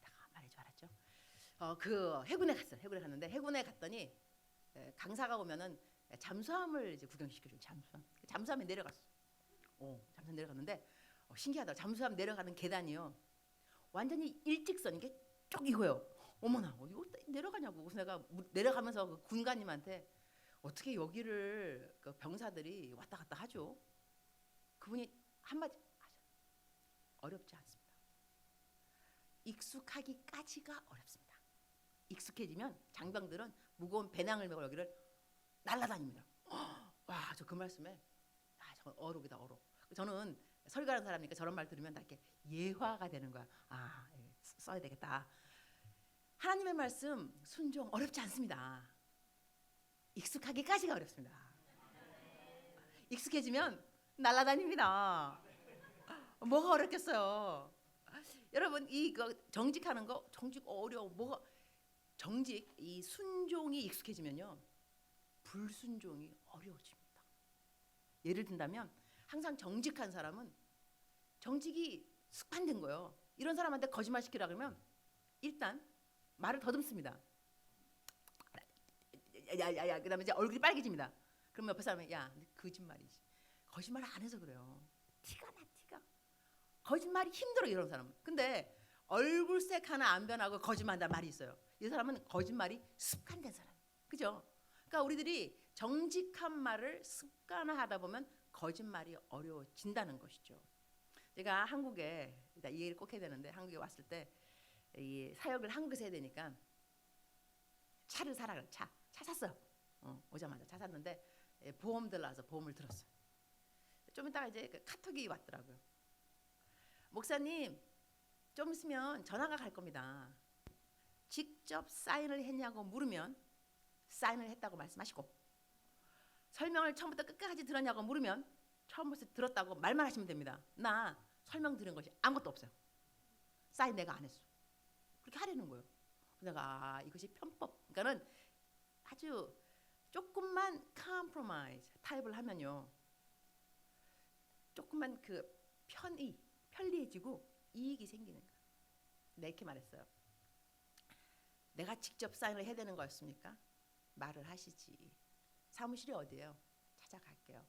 내가 말해줄 알았죠. 그 해군에 갔어요. 해군에 갔는데 해군에 갔더니 강사가 오면은 잠수함을 이제 구경시켜줘. 잠수함에 내려갔어. 잠수함 내려갔는데 신기하다. 잠수함 내려가는 계단이요. 완전히 일직선 이게 쭉 이거요. 어머나 이거 내려가냐고. 그래서 내가 내려가면서 그 군관님한테 어떻게 여기를 그 병사들이 왔다 갔다 하죠? 그분이 한마디 하죠. 어렵지 않습니다. 익숙하기까지가 어렵습니다. 익숙해지면 장병들은 무거운 배낭을 메고 여기를 날아다닙니다. 와, 저 그 말씀에 저 어록이다 어록. 저는 설교하는 사람이니까 저런 말 들으면 다 이렇게 예화가 되는 거야. 써야 되겠다. 하나님의 말씀 순종 어렵지 않습니다. 익숙하기까지가 어렵습니다. 익숙해지면 날아다닙니다. 뭐가 어렵겠어요? 여러분 이거 정직하는 거 정직 어려워. 뭐가 정직 이 순종이 익숙해지면요 불순종이 어려워집니다. 예를 든다면 항상 정직한 사람은 정직이 습관된 거예요. 이런 사람한테 거짓말 시키라 그러면 일단 말을 더듬습니다. 야야야 그다음에 이제 얼굴이 빨개집니다. 그러면 옆에 사람이 야 거짓말이지. 거짓말 안 해서 그래요. 티가 나. 거짓말이 힘들어 이런 사람은. 근데 얼굴색 하나 안 변하고 거짓말한다는 말이 있어요. 이 사람은 거짓말이 습관된 사람. 그죠? 그러니까 우리들이 정직한 말을 습관화하다 보면 거짓말이 어려워진다는 것이죠. 제가 한국에 이 얘기를 꼭 해야 되는데 한국에 왔을 때 이 사역을 한국에서 해야 되니까 차를 사라 그래. 차 샀어요. 오자마자 차 샀는데 보험 들라서 보험을 들었어요. 좀 이따가 이제 그 카톡이 왔더라고요. 목사님 좀 있으면 전화가 갈 겁니다. 직접 사인을 했냐고 물으면 사인을 했다고 말씀하시고 설명을 처음부터 끝까지 들었냐고 물으면 처음부터 들었다고 말만 하시면 됩니다. 나 설명 들은 것이 아무것도 없어요. 사인 내가 안 했어. 그렇게 하려는 거예요. 내가 이것이 편법. 그러니까는 아주 조금만 컴프로마이즈 타입을 하면요. 조금만 그 편리해지고 이익이 생기는 거야. 내가 이렇게 말했어요. 내가 직접 사인을 해야 되는 거였습니까? 말을 하시지. 사무실이 어디예요? 찾아갈게요.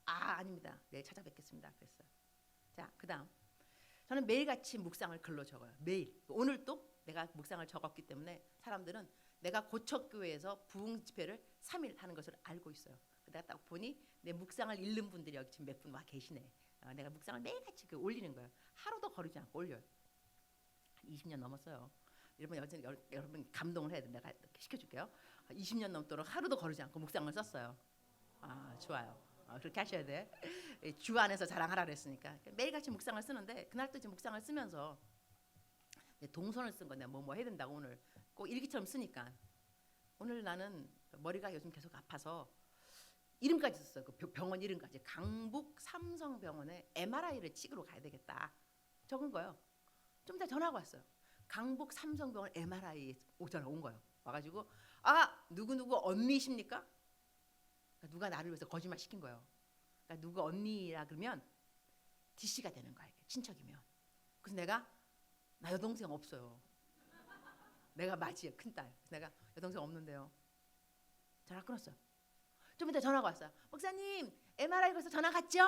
아닙니다. 네, 찾아뵙겠습니다. 그랬어요. 자, 그다음 저는 매일같이 묵상을 글로 적어요. 매일. 오늘 또 내가 묵상을 적었기 때문에 사람들은 내가 고척교회에서 부흥 집회를 3일 하는 것을 알고 있어요. 내가 딱 보니 내 묵상을 읽는 분들이 여기 지금 몇 분 와 계시네. 내가 묵상을 매일같이 올리는 거예요. 하루도 거르지 않고 올려요. 20년 넘었어요. 여러분 감동을 해야 돼. 내가 이렇게 시켜줄게요. 20년 넘도록 하루도 거르지 않고 묵상을 썼어요. 좋아요. 그렇게 하셔야 돼. 주 안에서 자랑하라 그랬으니까 매일같이 묵상을 쓰는데 그날도 이제 묵상을 쓰면서 동선을 쓴 건데 뭐 해야 된다고 오늘 꼭 일기처럼 쓰니까 오늘 나는 머리가 요즘 계속 아파서 이름까지 썼어요. 그 병원 이름까지 강북 삼성병원에 MRI를 찍으러 가야 되겠다 적은 거예요. 좀 이따 전화가 왔어요. 강북 삼성병원 MRI 전화 온 거예요. 와가지고 누구 언니십니까? 그러니까 누가 나를 위해서 거짓말 시킨 거예요. 그러니까 누구 언니라 그러면 DC가 되는 거야. 친척이면. 그래서 나 여동생 없어요. 내가 맞이에요. 큰딸. 내가 여동생 없는데요. 전화 끊었어요. 좀 이따 전화가 왔어요. 목사님 MRI 거기서 전화 갔죠?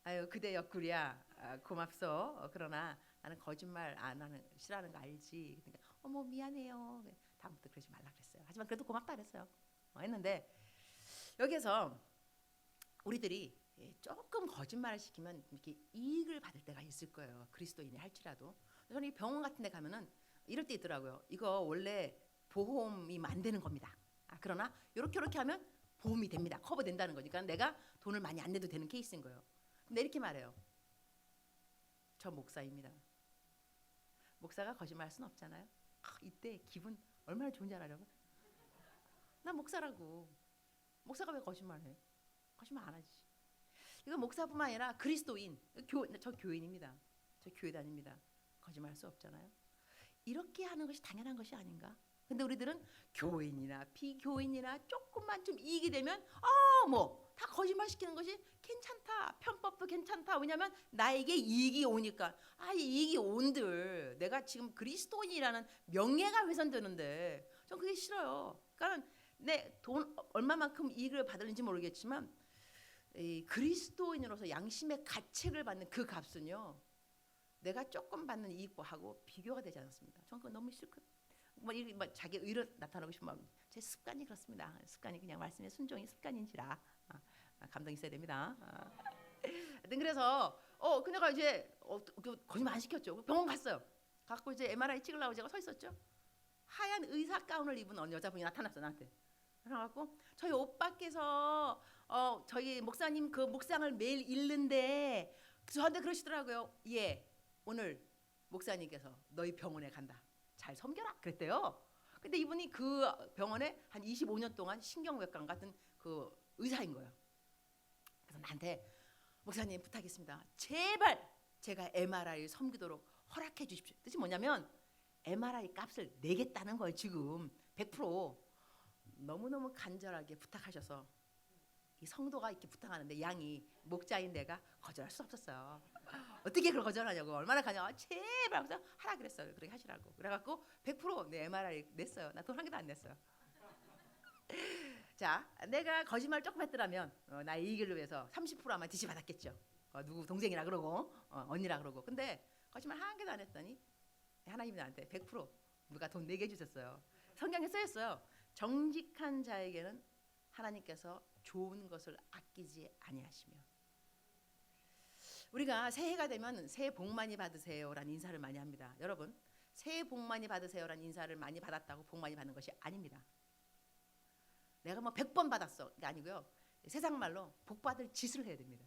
아유 그대 옆구리야. 고맙소. 그러나 나는 거짓말 안 하는 싫어하는 거 알지. 그러니까 어머 미안해요. 다음부터 그러지 말라 그랬어요. 하지만 그래도 고맙다 그랬어요. 했는데 여기서 우리들이 조금 거짓말을 시키면 이렇게 이익을 받을 때가 있을 거예요. 그리스도인이 할지라도. 저는 이 병원 같은 데 가면은 이럴 때 있더라고요. 이거 원래 보험이 안 되는 겁니다. 그러나 이렇게 하면 보험이 됩니다. 커버된다는 거니까 내가 돈을 많이 안 내도 되는 케이스인 거예요. 근데 이렇게 말해요. 저 목사입니다. 목사가 거짓말할 수는 없잖아요. 이때 기분 얼마나 좋은지 알아요? 나 목사라고. 목사가 왜 거짓말해? 거짓말 안 하지. 이건 목사뿐만 아니라 그리스도인, 저 교인입니다. 저 교회 다닙니다. 거짓말할 수 없잖아요. 이렇게 하는 것이 당연한 것이 아닌가? 근데 우리들은 교인이나 비교인이나 조금만 좀 이익이 되면 다 거짓말 시키는 것이 괜찮다. 편법도 괜찮다. 왜냐하면 나에게 이익이 오니까. 이 이익이 온들 내가 지금 그리스도인이라는 명예가 훼손되는데 전 그게 싫어요. 그러니까 내 돈 얼마만큼 이익을 받을는지 모르겠지만 이 그리스도인으로서 양심의 가책을 받는 그 값은요. 내가 조금 받는 이익하고 비교가 되지 않습니다. 저는 그거 너무 싫거든요. 자기 의로 나타나고 싶으면 제 습관이 그렇습니다. 습관이 그냥 말씀의 순종이 습관인지라 감동 있어야 됩니다. 그래서 그녀가 이제 거짓말 안 시켰죠. 병원 갔어요. 갖고 이제 MRI 찍으려고 제가 서 있었죠. 하얀 의사 가운을 입은 어느 여자분이 나타났어 나한테. 그래갖고 저희 오빠께서 저희 목사님 그 묵상을 매일 읽는데 저한테 그러시더라고요. 오늘 목사님께서 너희 병원에 간다. 잘 섬겨라 그랬대요. 근데 이분이 그 병원에 한 25년 동안 신경외과 같은 그 의사인 거예요. 그래서 나한테 목사님 부탁했습니다. 제발 제가 MRI를 섬기도록 허락해 주십시오. 뜻이 뭐냐면 MRI 값을 내겠다는 거예요. 지금 100% 너무너무 간절하게 부탁하셔서 이 성도가 이렇게 부탁하는데 양이 목자인 내가 거절할 수 없었어요. 어떻게 그걸 거절하냐고. 얼마나 가냐. 제발 그래서 하라 그랬어요. 그렇게 하시라고. 그래갖고 100% MRI 냈어요. 나 돈 한 개도 안 냈어요. 자, 내가 거짓말 조금 했더라면 나의 이익을 위해서 30% 아마 DC 받았겠죠. 누구 동생이라 그러고 언니라 그러고. 근데 거짓말 한 개도 안 했더니 하나님이 나한테 100% 누가 돈 내게 해주셨어요. 성경에 써있어요. 정직한 자에게는 하나님께서 좋은 것을 아끼지 아니하시며. 우리가 새해가 되면 새해 복 많이 받으세요라는 인사를 많이 합니다. 여러분, 새해 복 많이 받으세요라는 인사를 많이 받았다고 복 많이 받는 것이 아닙니다. 내가 100번 받았어. 이게 아니고요. 세상 말로 복 받을 짓을 해야 됩니다.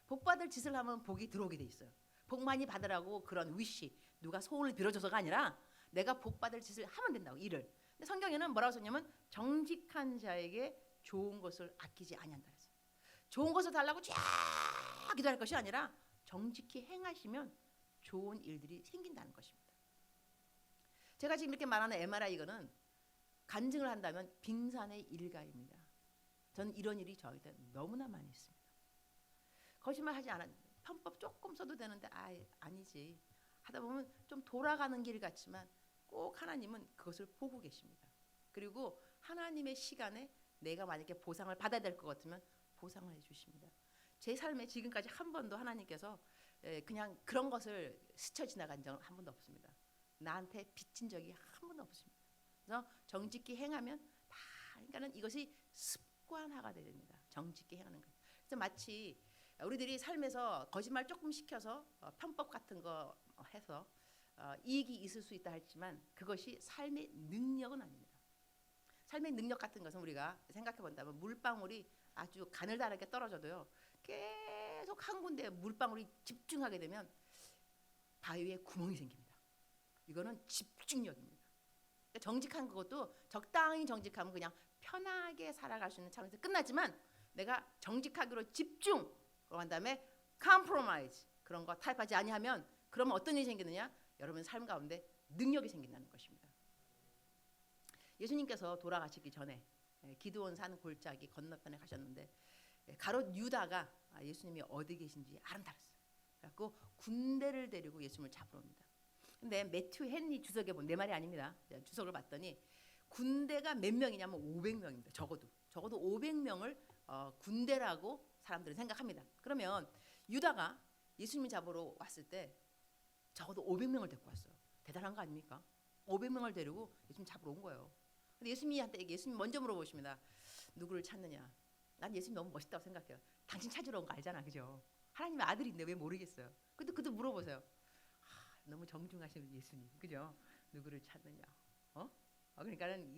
복 받을 짓을 하면 복이 들어오게 돼 있어요. 복 많이 받으라고 그런 위시, 누가 소원을 빌어줘서가 아니라 내가 복 받을 짓을 하면 된다고, 일을. 근데 성경에는 뭐라고 썼냐면 정직한 자에게 좋은 것을 아끼지 아니한다 그랬어요. 좋은 것을 달라고 쫙 기도할 것이 아니라 정직히 행하시면 좋은 일들이 생긴다는 것입니다. 제가 지금 이렇게 말하는 MRI 이거는 간증을 한다면 빙산의 일가입니다. 저는 이런 일이 저희한테 너무나 많이 있습니다. 거짓말하지 않아. 편법 조금 써도 되는데 아니지. 하다 보면 좀 돌아가는 길 같지만 꼭 하나님은 그것을 보고 계십니다. 그리고 하나님의 시간에 내가 만약에 보상을 받아야 될 것 같으면 보상을 해주십니다. 제 삶에 지금까지 한 번도 하나님께서 그냥 그런 것을 스쳐 지나간 적은 한 번도 없습니다. 나한테 빚진 적이 한 번도 없습니다. 그래서 정직히 행하면 다 그러니까는 이것이 습관화가 됩니다. 정직히 행하는 것. 그래서 마치 우리들이 삶에서 거짓말 조금 시켜서 편법 같은 거 해서 이익이 있을 수 있다 했지만 그것이 삶의 능력은 아닙니다. 삶의 능력 같은 것은 우리가 생각해 본다면 물방울이 아주 가늘다랗게 떨어져도요. 계속 한 군데 물방울이 집중하게 되면 바위에 구멍이 생깁니다. 이거는 집중력입니다. 그러니까 정직한 것도 적당히 정직하면 그냥 편하게 살아갈 수 있는 차원에서 끝나지만 내가 정직하기로 집중 그런 다음에 컴프로마이즈 그런 거 타입하지 아니하면 그러면 어떤 일이 생기느냐? 여러분 삶 가운데 능력이 생긴다는 것입니다. 예수님께서 돌아가시기 전에 기드온 산 골짜기 건너편에 가셨는데 가롯 유다가 예수님이 어디 계신지 알아들었어요. 그래서 군대를 데리고 예수님을 잡으러 옵니다. 근데 매튜 헨리 주석에 본 내 말이 아닙니다. 주석을 봤더니 군대가 몇 명이냐면 500명입니다. 적어도 500명을 군대라고 사람들은 생각합니다. 그러면 유다가 예수님 잡으러 왔을 때 적어도 500명을 데리고 왔어요. 대단한 거 아닙니까? 500명을 데리고 예수님 잡으러 온 거예요. 근데 예수님 먼저 물어보십니다. 누구를 찾느냐? 난 예수님 너무 멋있다고 생각해요. 당신 찾으러 온 거 알잖아, 그죠? 하나님의 아들인데 왜 모르겠어요? 근데 그도 물어보세요. 너무 정중하신 예수님, 그죠? 누구를 찾느냐? 그러니까는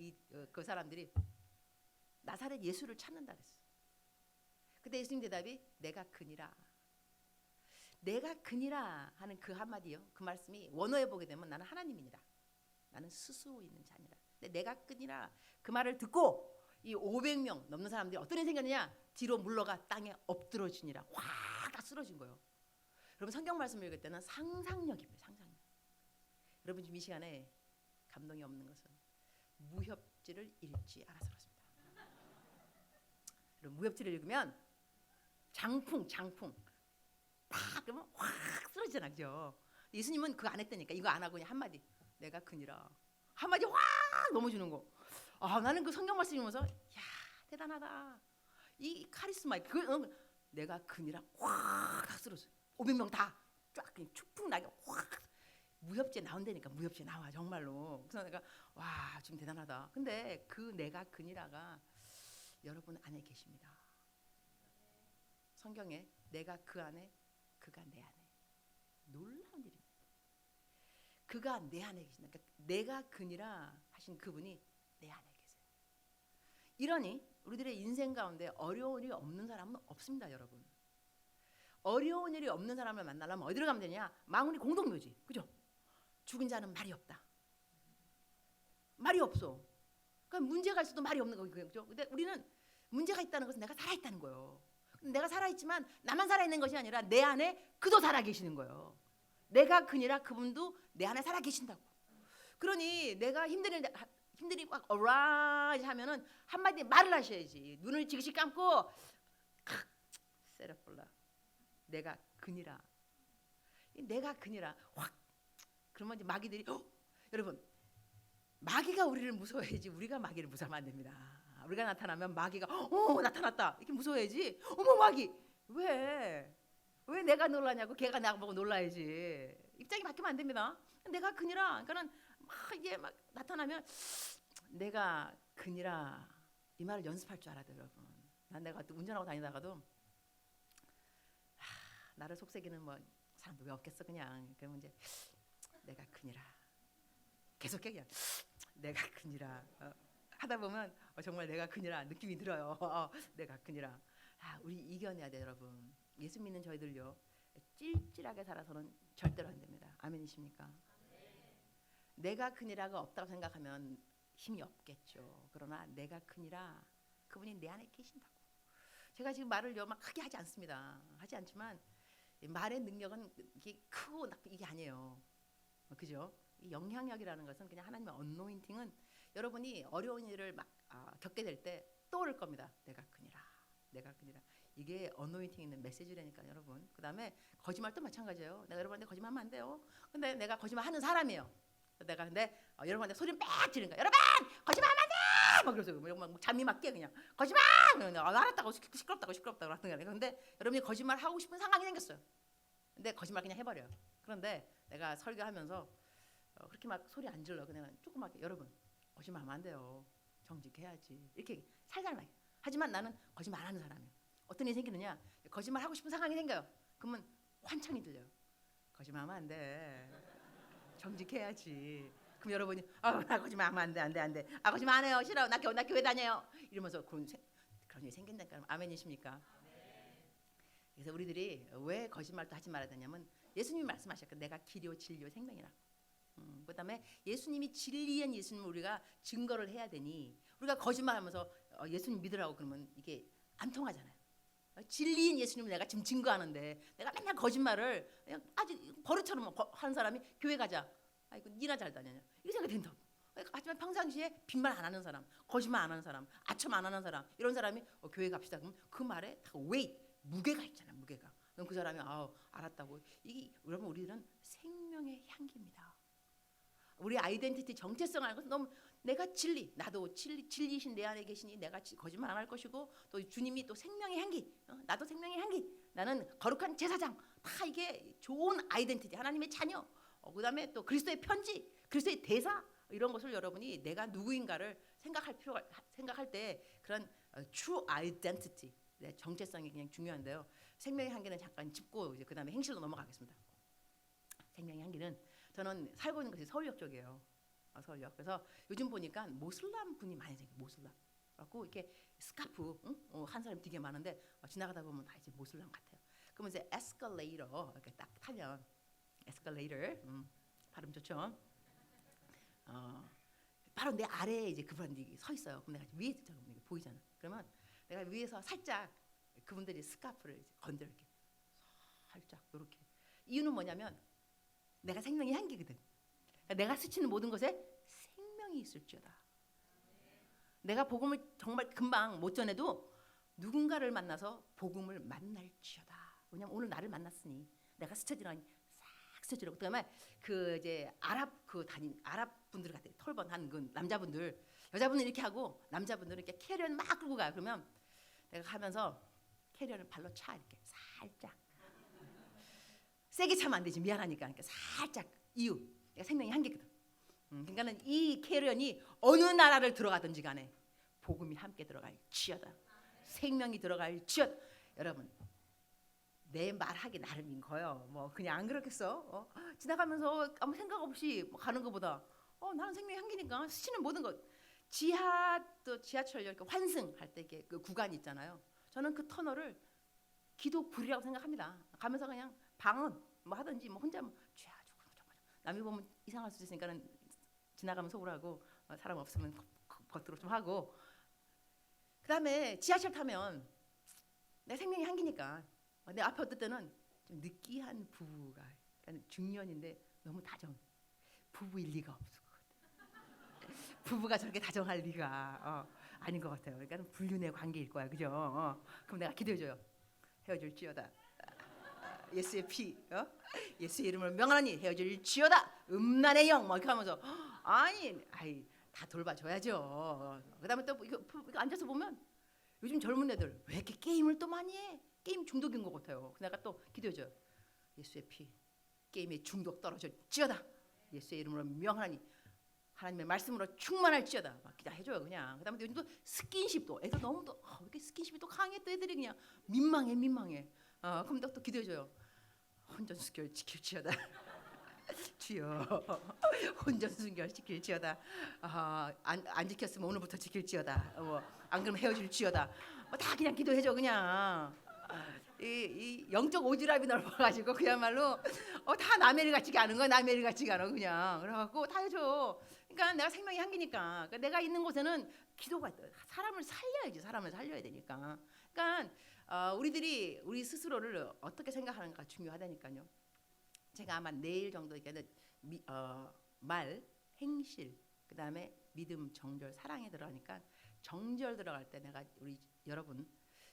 그 사람들이 나사렛 예수를 찾는다 그랬어. 그때 예수님 대답이 내가 그니라. 내가 그니라 하는 그 한마디요. 그 말씀이 원어에 보게 되면 나는 하나님이니라. 나는 스스로 있는 자니라. 근데 내가 그니라 그 말을 듣고 이 500명 넘는 사람들이 어떤 일이 생겼느냐? 뒤로 물러가 땅에 엎드러지니라. 확 다 쓰러진 거예요. 여러분 성경 말씀을 읽을 때는 상상력입니다. 상상력. 여러분 지금 이 시간에 감동이 없는 것은 무협지를 읽지 않아서 그렇습니다. 여러분 무협지를 읽으면 장풍 팍 그러면 확 쓰러지잖아, 그죠? 예수님은 그거 안 했다니까. 이거 안 하고 그냥 한마디 내가 그니라 한마디 확 넘어지는 거. 나는 그 성경 말씀 읽으면서 야 대단하다. 이 카리스마 내가 그니라 확 쓰러져. 500명 다 쫙 그냥 축풍 나게 확 무협지에 나온다니까. 무협지에 나와 정말로. 그래서 내가 와 좀 대단하다. 근데 그 내가 그니라가 여러분 안에 계십니다. 성경에 내가 그 안에 그가 내 안에. 놀라운 일입니다. 그가 내 안에 계신다. 그러니까 내가 그니라 하신 그분이 내 안에 계세요. 이러니 우리들의 인생 가운데 어려운 일이 없는 사람은 없습니다, 여러분. 어려운 일이 없는 사람을 만나려면 어디로 가면 되냐? 망우리 공동묘지, 그죠? 죽은 자는 말이 없다. 말이 없어. 그러니까 문제가 있어도 말이 없는 거죠, 그죠? 근데 우리는 문제가 있다는 것은 내가 살아있다는 거예요. 내가 살아있지만 나만 살아있는 것이 아니라 내 안에 그도 살아계시는 거예요. 내가 그니라 그분도 내 안에 살아계신다고. 그러니 내가 힘들이 막 어라이즈 하면은 한마디 말을 하셔야지. 눈을 지그시 감고 세라폴라 내가 그니라. 내가 그니라 확 그러면 이제 마귀들이 여러분 마귀가 우리를 무서워해야지 우리가 마귀를 무서워하면 안 됩니다. 우리가 나타나면 마귀가 나타났다 이렇게 무서워해야지. 어머 마귀 왜 내가 놀라냐고. 걔가 나보고 놀라야지. 입장이 바뀌면 안 됩니다. 내가 그니라. 그러니까는 막 이게 막 나타나면 내가 그니라 이 말을 연습할 줄 알아야 돼요, 여러분. 난 내가 운전하고 다니다가도 나를 속삭이는 뭐 사람도 왜 없겠어 그냥. 그러면 이제 내가 그니라 계속해 그냥 내가 그니라 하다 보면 정말 내가 그니라 느낌이 들어요. 내가 그니라. 우리 이겨내야 돼, 여러분. 예수 믿는 저희들요 찔찔하게 살아서는 절대로 안 됩니다. 아멘이십니까? 내가 그니라가 없다고 생각하면 힘이 없겠죠. 그러나 내가 그니라 그분이 내 안에 계신다고. 제가 지금 말을 막 크게 하지 않습니다. 하지 않지만 말의 능력은 이게 크고 이게 아니에요. 그죠? 이 영향력이라는 것은 그냥 하나님의 언노인팅은 여러분이 어려운 일을 막 겪게 될 때 떠오를 겁니다. 내가 그니라. 이게 언노인팅 있는 메시지라니까 여러분. 그 다음에 거짓말도 마찬가지예요. 내가 여러분한테 거짓말하면 안 돼요. 근데 내가 거짓말하는 사람이에요. 내가 근데 여러분한테 소리를 빽 지르는 거야. 여러분 거짓말하면 안 돼! 막 그러세요. 막 잠이 막 깨 그냥 거짓말! 알았다고 시끄럽다고 그러는 거야. 근데 여러분이 거짓말 하고 싶은 상황이 생겼어요. 근데 거짓말 그냥 해버려요. 그런데 내가 설교하면서 그렇게 막 소리 안 질러. 그냥 조그맣게 여러분 거짓말하면 안 돼요. 정직해야지. 이렇게 살살만. 하지만 나는 거짓말 안 하는 사람이에요. 어떤 일이 생기느냐? 거짓말 하고 싶은 상황이 생겨요. 그러면 환청이 들려요. 거짓말하면 안 돼. 정직해야지. 그럼 여러분이 나 거짓말하면 안 돼, 안 돼, 안 돼. 거짓말 안 해요. 싫어. 나 교회 다녀요. 이러면서 그런 일이 생긴다니까. 아멘이십니까? 그래서 우리들이 왜 거짓말도 하지 말아야 되냐면 예수님이 말씀하셨거든요. 내가 길이요 진리요 생명이라. 그다음에 예수님이 진리한 예수님을 우리가 증거를 해야 되니 우리가 거짓말하면서 예수님 믿으라고 그러면 이게 안 통하잖아요. 진리인 예수님을 내가 지금 증거하는데 내가 맨날 거짓말을 그냥 아주 버릇처럼 하는 사람이 교회 가자. 아이고 니나 잘 다녀냐 이렇게 생각이 된다고. 하지만 평상시에 빈말 안 하는 사람, 거짓말 안 하는 사람, 아첨 안 하는 사람 이런 사람이 교회 갑시다 그러면 그 말에 다 웨이트 무게가 있잖아요. 무게가. 그럼 그 사람이 알았다고. 이게 여러분 우리들은 생명의 향기입니다. 우리 아이덴티티 정체성 하는 것은 너무 내가 진리, 나도 진리이신 내 안에 계시니 내가 거짓말 안 할 것이고 또 주님이 또 생명의 향기, 나도 생명의 향기, 나는 거룩한 제사장. 다 이게 좋은 아이덴티티, 하나님의 자녀. 그다음에 또 그리스도의 편지, 그리스도의 대사 이런 것을 여러분이 내가 누구인가를 생각할 때 그런 true identity, 내 정체성이 그냥 중요한데요. 생명의 향기는 잠깐 짚고 이제 그다음에 행실로 넘어가겠습니다. 생명의 향기는 저는 살고 있는 곳이 서울역 쪽이에요. 서울역. 그래서 요즘 보니까 모슬람 분이 많이 생겨. 모슬람. 갖고 이렇게 스카프 한 사람 되게 많은데 지나가다 보면 다 이제 모슬람 같아요. 그러면 이제 에스컬레이터 이렇게 딱 타면 에스컬레이터 발음 좋죠. 바로 내 아래에 이제 그분들이 서 있어요. 그럼 내가 위에 보이잖아. 그러면 내가 위에서 살짝 그분들이 스카프를 이제 건드려 이렇게 살짝 이렇게. 이유는 뭐냐면 내가 생명의 향기거든. 그러니까 내가 스치는 모든 것에 생명이 있을지어다. 내가 복음을 정말 금방 못 전해도 누군가를 만나서 복음을 만날지어다. 왜냐면 오늘 나를 만났으니 내가 스쳐지라니 싹 스쳐지라고. 그다음에 그 이제 아랍 분들 같아. 털번한 그 남자분들, 여자분은 이렇게 하고 남자분들은 이렇게 캐리어를 막 끌고 가요. 그러면 내가 가면서 캐리어를 발로 차 이렇게 살짝. 세게 차면 안 되지. 미안하니까. 그러니까 살짝 이유. 내가 생명이 한계거든. 그러니까는 이 캐리언이 어느 나라를 들어가든지 간에 복음이 함께 들어갈지어다. 생명이 들어갈지어다. 여러분 내 말하기 나름인 거요. 뭐 그냥 안 그렇겠어? 지나가면서 아무 생각 없이 가는 것보다 나는 생명의 향기니까 스치는 모든 것. 지하철 이렇게 환승할 때 이렇게 그 구간 있잖아요. 저는 그 터널을 기도굴이라고 생각합니다. 가면서 그냥 방언 뭐 하든지 뭐 혼자 죄가지고 남이 보면 이상할 수도 있으니까는 지나가면 속으라고 사람 없으면 겉으로 좀 하고. 그다음에 지하철 타면 내 생명이 향기니까 내 앞에 어떨 때는 좀 느끼한 부부가 그러니까 중년인데 너무 다정. 부부일 리가 없을 것 같아. 부부가 저렇게 다정할 리가 아닌 것 같아요. 그러니까 불륜의 관계일 거야, 그죠? 그럼 내가 기도해줘요. 헤어질지어다. 예수의 피, 예수의 이름을 명하노니 헤어질지어다. 음란의 영, 막 이렇게 하면서 아이 다 돌봐줘야죠. 그다음에 또 이거 앉아서 보면 요즘 젊은 애들 왜 이렇게 게임을 또 많이 해? 게임 중독인 것 같아요. 내가 또 기도해줘요. 예수의 피, 게임의 중독 떨어질지어다. 예수의 이름으로 명하노니 하나님의 말씀으로 충만할지어다. 막 기도해줘요 그냥. 그다음에 요즘 또 스킨십도 애들 너무 또 이렇게 스킨십이 또 강해. 또 애들이 그냥 민망해. 그럼 또 기도해줘요. 혼전순결 지킬지어다. 주여 혼전순결 지킬지어다. 안 지켰으면 오늘부터 지킬지어다. 안 그러면 헤어질지어다. 다 그냥 기도해줘 그냥. 이 영적 오지랖이 넓어가지고 그야말로 다 남의 일 같지가 않은 거야. 남의 일 같지가 않아 그냥. 그래갖고 다 해줘. 그러니까 내가 생명이 향기니까. 그러니까 내가 있는 곳에는 기도가 있다. 사람을 살려야지. 사람을 살려야 되니까. 그러니까 우리 스스로를 어떻게 생각하는가 중요하다니까요. 제가 아마 내일 정도 이렇게 말, 행실, 그다음에 믿음, 정절, 사랑에 들어가니까 정절 들어갈 때 내가 우리 여러분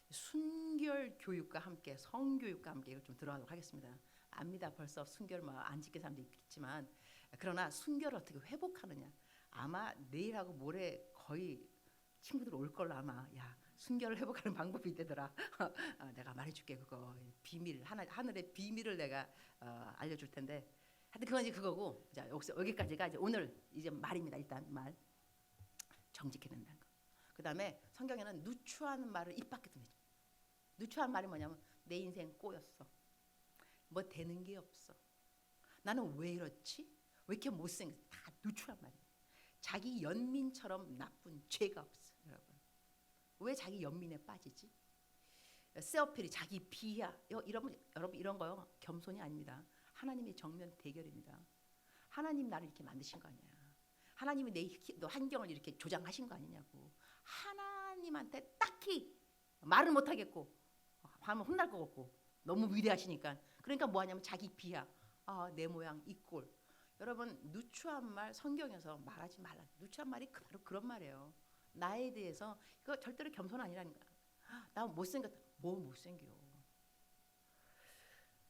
순결 교육과 함께 성교육과 함께 이걸 좀 들어가도록 하겠습니다. 압니다. 벌써 순결 안 지킨 사람도 있겠지만 그러나 순결을 어떻게 회복하느냐. 아마 내일하고 모레 거의 친구들 올 걸로 아마 순결을 회복하는 방법이 있대더라. 내가 말해줄게 그거 비밀 하늘의 비밀을 내가 알려줄 텐데 하여튼 그건 이제 그거고. 자 여기까지가 이제 오늘 이제 말입니다. 일단 말. 정직해야 된다는 거. 그 다음에 성경에는 누추한 말을 입 밖에 던지지. 누추한 말이 뭐냐면 내 인생 꼬였어. 뭐 되는 게 없어. 나는 왜 이렇지? 왜 이렇게 못생겼어? 다 누추한 말이에요. 자기 연민처럼 나쁜 죄가 없어, 여러분. 왜 자기 연민에 빠지지? 셀피리, 자기 비하, 여러분 이런 거요 겸손이 아닙니다. 하나님의 정면 대결입니다. 하나님 나를 이렇게 만드신 거 아니야. 하나님이 너 환경을 이렇게 조장하신 거 아니냐고. 하나님한테 딱히 말을 못 하겠고 하면 혼날 것 같고 너무 위대하시니까. 그러니까 뭐 하냐면 자기 비하, 내 모양 이 꼴. 여러분 누추한 말 성경에서 말하지 말라. 누추한 말이 바로 그런 말이에요. 나에 대해서 이거 절대로 겸손 아니라는 거야. 나 못생겼다. 뭐 못생겨.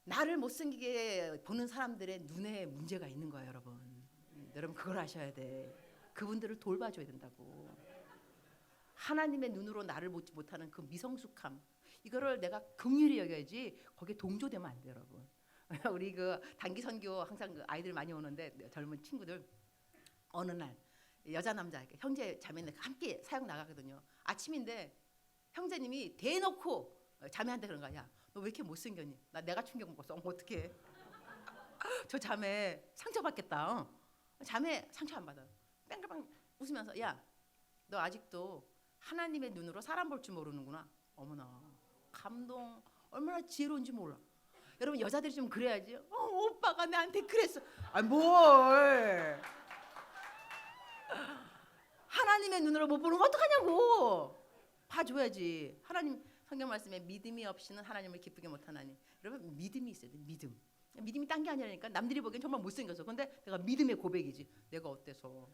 나를 못생기게 보는 사람들의 눈에 문제가 있는 거야, 여러분. 여러분 그걸 아셔야 돼. 그분들을 돌봐줘야 된다고. 하나님의 눈으로 나를 보지 못하는 그 미성숙함, 이거를 내가 긍휼히 여겨야지 거기에 동조되면 안 돼, 여러분. 우리 그 단기 선교 항상 그 아이들 많이 오는데 젊은 친구들 어느 날 여자 남자 형제 자매는 함께 사역 나가거든요. 아침인데 형제님이 대놓고 자매한테 그런 거야. 너 왜 이렇게 못생겼니? 내가 충격 먹었어. 어떡해. 저 자매 상처받겠다. 자매 상처 안 받아. 뺑글뺑 웃으면서 야, 너 아직도 하나님의 눈으로 사람 볼 줄 모르는구나. 어머나 감동. 얼마나 지혜로운지 몰라. 여러분 여자들이 좀 그래야지. 오빠가 나한테 그랬어. 뭘. 하나님의 눈으로 못 보는 거 어떡하냐고. 봐줘야지. 하나님 성경 말씀에 믿음이 없이는 하나님을 기쁘게 못하나니. 여러분 믿음이 있어야 돼. 믿음이 딴 게 아니라니까. 남들이 보기엔 정말 못생겨서. 근데 내가 믿음의 고백이지. 내가 어때서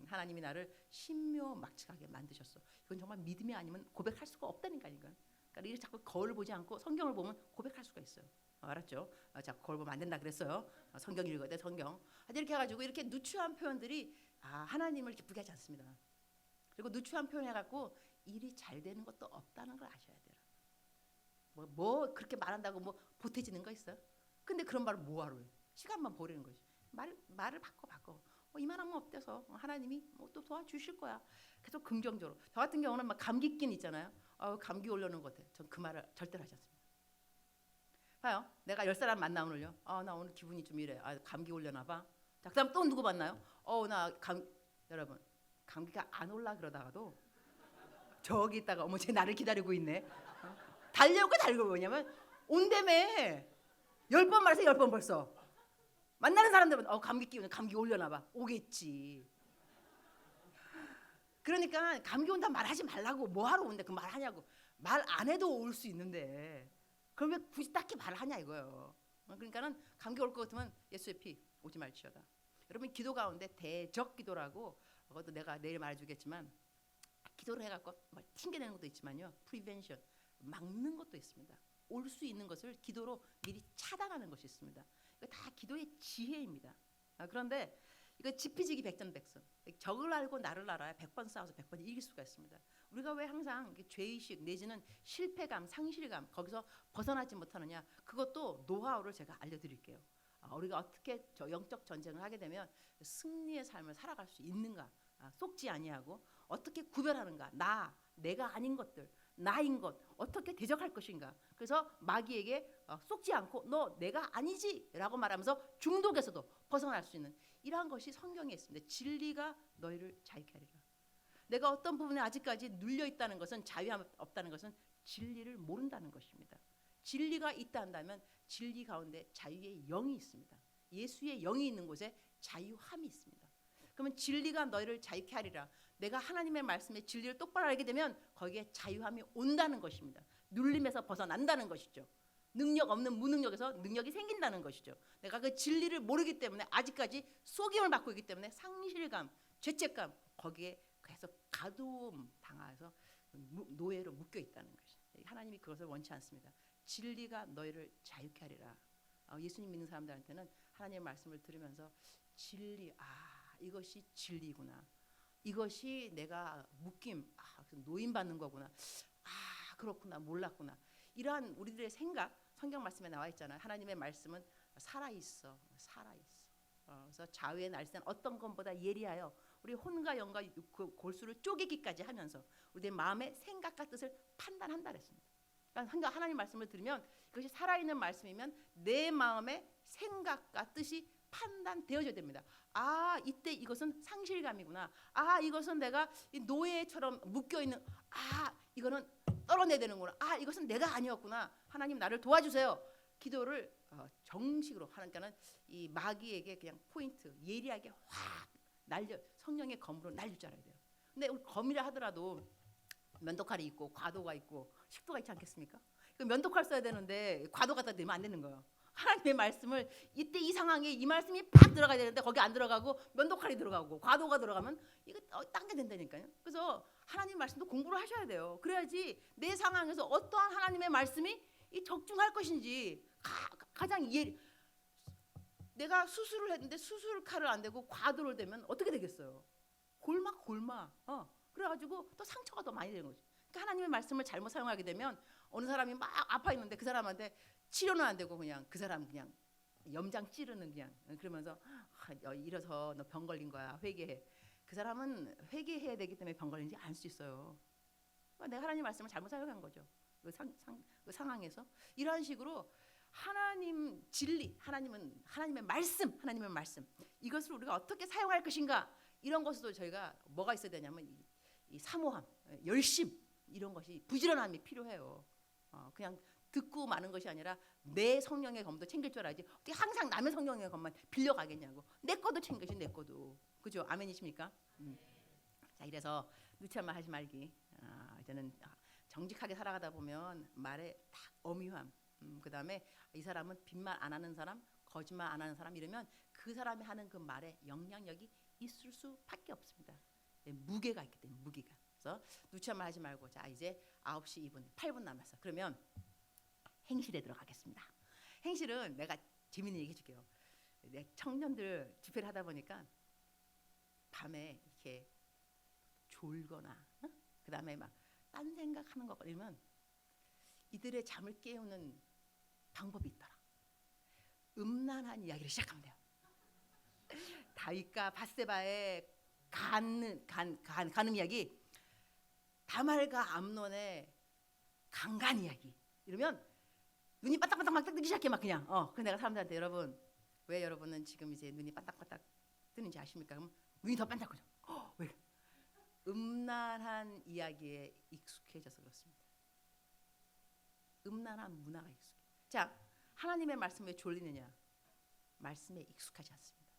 하나님이 나를 신묘막측하게 만드셨어. 이건 정말 믿음이 아니면 고백할 수가 없다니까요. 그러니까 이렇게 자꾸 거울을 보지 않고 성경을 보면 고백할 수가 있어요. 알았죠? 자, 거울 보면 안 된다 그랬어요. 성경 읽어야 돼, 성경. 이렇게 해가지고 이렇게 누추한 표현들이 하나님을 기쁘게 하지 않습니다. 그리고 누추한 표현 해갖고 일이 잘 되는 것도 없다는 걸 아셔야 돼요. 뭐 그렇게 말한다고 뭐 보태지는 거 있어요? 근데 그런 말을 뭐하러 해? 시간만 버리는 거지. 말을 바꿔. 이만하면 어때서 하나님이 또 도와주실 거야. 계속 긍정적으로. 저 같은 경우는 막 감기낀 있잖아요. 감기 올려놓은 것 같아. 전 그 말을 절대로 하지 않습니다. 봐요. 내가 10사람 만나 오늘요. 나 오늘 기분이 좀 이래. 감기 올려나 봐. 자, 그다음 또 누구 만나요? 여러분 감기가 안 올라 그러다가도 저기 있다가 어머 쟤 나를 기다리고 있네. 달려고 뭐냐면 온다며 10번 말해서 10번 벌써 만나는 사람들은 감기 끼우는 감기 올려나 봐. 오겠지. 그러니까 감기 온다 말하지 말라고. 뭐하러 온대 그 말하냐고. 말 안 해도 올 수 있는데 그럼 왜 굳이 딱히 말을 하냐 이거예요. 그러니까는 감기 올 것 같으면 예수의 피 오지 말지어다. 여러분 기도 가운데 대적 기도라고, 그것도 내가 내일 말해주겠지만 기도를 해갖고 튕겨내는 것도 있지만요, 프리벤션 막는 것도 있습니다. 올 수 있는 것을 기도로 미리 차단하는 것이 있습니다. 이거 다 기도의 지혜입니다. 그런데 이거 지피지기 백전백승. 적을 알고 나를 알아야 100번 싸워서 100번 이길 수가 있습니다. 우리가 왜 항상 죄의식 내지는 실패감, 상실감 거기서 벗어나지 못하느냐, 그것도 노하우를 제가 알려드릴게요. 우리가 어떻게 영적 전쟁을 하게 되면 승리의 삶을 살아갈 수 있는가, 속지 아니하고 어떻게 구별하는가, 내가 아닌 것들, 나인 것 어떻게 대적할 것인가. 그래서 마귀에게 속지 않고 너 내가 아니지 라고 말하면서 중독에서도 벗어날 수 있는 이러한 것이 성경에 있습니다. 진리가 너희를 자유케 하리라. 내가 어떤 부분에 아직까지 눌려 있다는 것은, 자유함 없다는 것은 진리를 모른다는 것입니다. 진리가 있다 한다면 진리 가운데 자유의 영이 있습니다. 예수의 영이 있는 곳에 자유함이 있습니다. 그러면 진리가 너희를 자유케 하리라. 내가 하나님의 말씀에 진리를 똑바로 알게 되면 거기에 자유함이 온다는 것입니다. 눌림에서 벗어난다는 것이죠. 능력 없는 무능력에서 능력이 생긴다는 것이죠. 내가 그 진리를 모르기 때문에 아직까지 속임을 받고 있기 때문에 상실감, 죄책감 거기에 계속 가두움 당해서 노예로 묶여 있다는 것이. 하나님이 그것을 원치 않습니다. 진리가 너희를 자유케 하리라. 예수님 믿는 사람들한테는 하나님의 말씀을 들으면서 진리, 이것이 진리구나. 이것이 내가 묶임, 노임받는 거구나. 그렇구나, 몰랐구나. 이러한 우리들의 생각, 성경 말씀에 나와 있잖아요. 하나님의 말씀은 살아있어. 그래서 좌우의 날쌘 어떤 것보다 예리하여 우리 혼과 영과 그 골수를 쪼개기까지 하면서 우리의 마음의 생각과 뜻을 판단한다 그랬습니다. 그러니까 하나님 말씀을 들으면 이것이 살아있는 말씀이면 내 마음의 생각과 뜻이 판단되어져야 됩니다. 아, 이때 이것은 상실감이구나. 아, 이것은 내가 노예처럼 묶여있는, 아, 이거는 떨어내야 되는구나. 아, 이것은 내가 아니었구나. 하나님 나를 도와주세요. 기도를 정식으로 하니까는 이 마귀에게 그냥 포인트 예리하게 확 날려, 성령의 검으로 날릴 줄 알아야 돼요. 근데 우리 검이라 하더라도 면도칼이 있고 과도가 있고 식도가 있지 않겠습니까? 그 면도칼 써야 되는데 과도가 다 되면 안 되는 거예요. 하나님의 말씀을 이때 이 상황에 이 말씀이 팍 들어가야 되는데 거기 안 들어가고 면도칼이 들어가고 과도가 들어가면 이거 딴 게 된다니까요. 그래서 하나님 말씀도 공부를 하셔야 돼요. 그래야지 내 상황에서 어떠한 하나님의 말씀이 이 적중할 것인지 가장 내가 수술을 했는데 수술 칼을 안 대고 과도를 대면 어떻게 되겠어요? 골마. 그래가지고 또 상처가 더 많이 되는 거죠. 그러니까 하나님의 말씀을 잘못 사용하게 되면 어느 사람이 막 아파 있는데 그 사람한테 치료는 안 되고 그냥 그 사람 그냥 염장 찌르는 그냥 그러면서 이래서 너 병 걸린 거야 회개해. 그 사람은 회개해야 되기 때문에 병 걸린지 알 수 있어요. 내가 하나님 말씀을 잘못 사용한 거죠. 그 상황에서 이러한 식으로 하나님 진리, 하나님의 말씀 이것을 우리가 어떻게 사용할 것인가 이런 것도 저희가 뭐가 있어야 되냐면 이 사모함, 열심 이런 것이 부지런함이 필요해요. 그냥 듣고 마는 것이 아니라 내 성령의 검도 챙길 줄 알아야지. 어떻게 항상 남의 성령의 검만 빌려가겠냐고. 내 것도 챙겨야지 내 것도. 그죠? 아멘이십니까? 자, 이래서 누추한 말 하지 말기. 이제는 정직하게 살아가다 보면 말에 딱 어미함. 그다음에 이 사람은 빈말 안 하는 사람, 거짓말 안 하는 사람 이러면 그 사람이 하는 그 말에 영향력이 있을 수밖에 없습니다. 무게가 있기 때문에 무게가. 그래서 누추한 말 하지 말고 자 이제 9시 2분 8분 남았어. 그러면 행실에 들어가겠습니다. 행실은 내가 재밌는 얘기 해줄게요. 내 청년들 집회를 하다 보니까 밤에 이렇게 졸거나 그 다음에 막 딴 생각하는 거 이러면 이들의 잠을 깨우는 방법이 있더라. 음란한 이야기를 시작하면 돼요. 다윗과 밧세바의 간음 이야기, 다말과 암논의 강간 이야기 이러면 눈이 반딱반딱 뜨기 시작해 막 그냥. 그래서 내가 사람들한테 여러분 왜 여러분은 지금 이제 눈이 반딱반딱 뜨는지 아십니까? 그럼 눈이 더 반짝거려. 왜? 음란한 이야기에 익숙해져서 그렇습니다. 음란한 문화가 익숙해. 자, 하나님의 말씀에 졸리느냐? 말씀에 익숙하지 않습니다.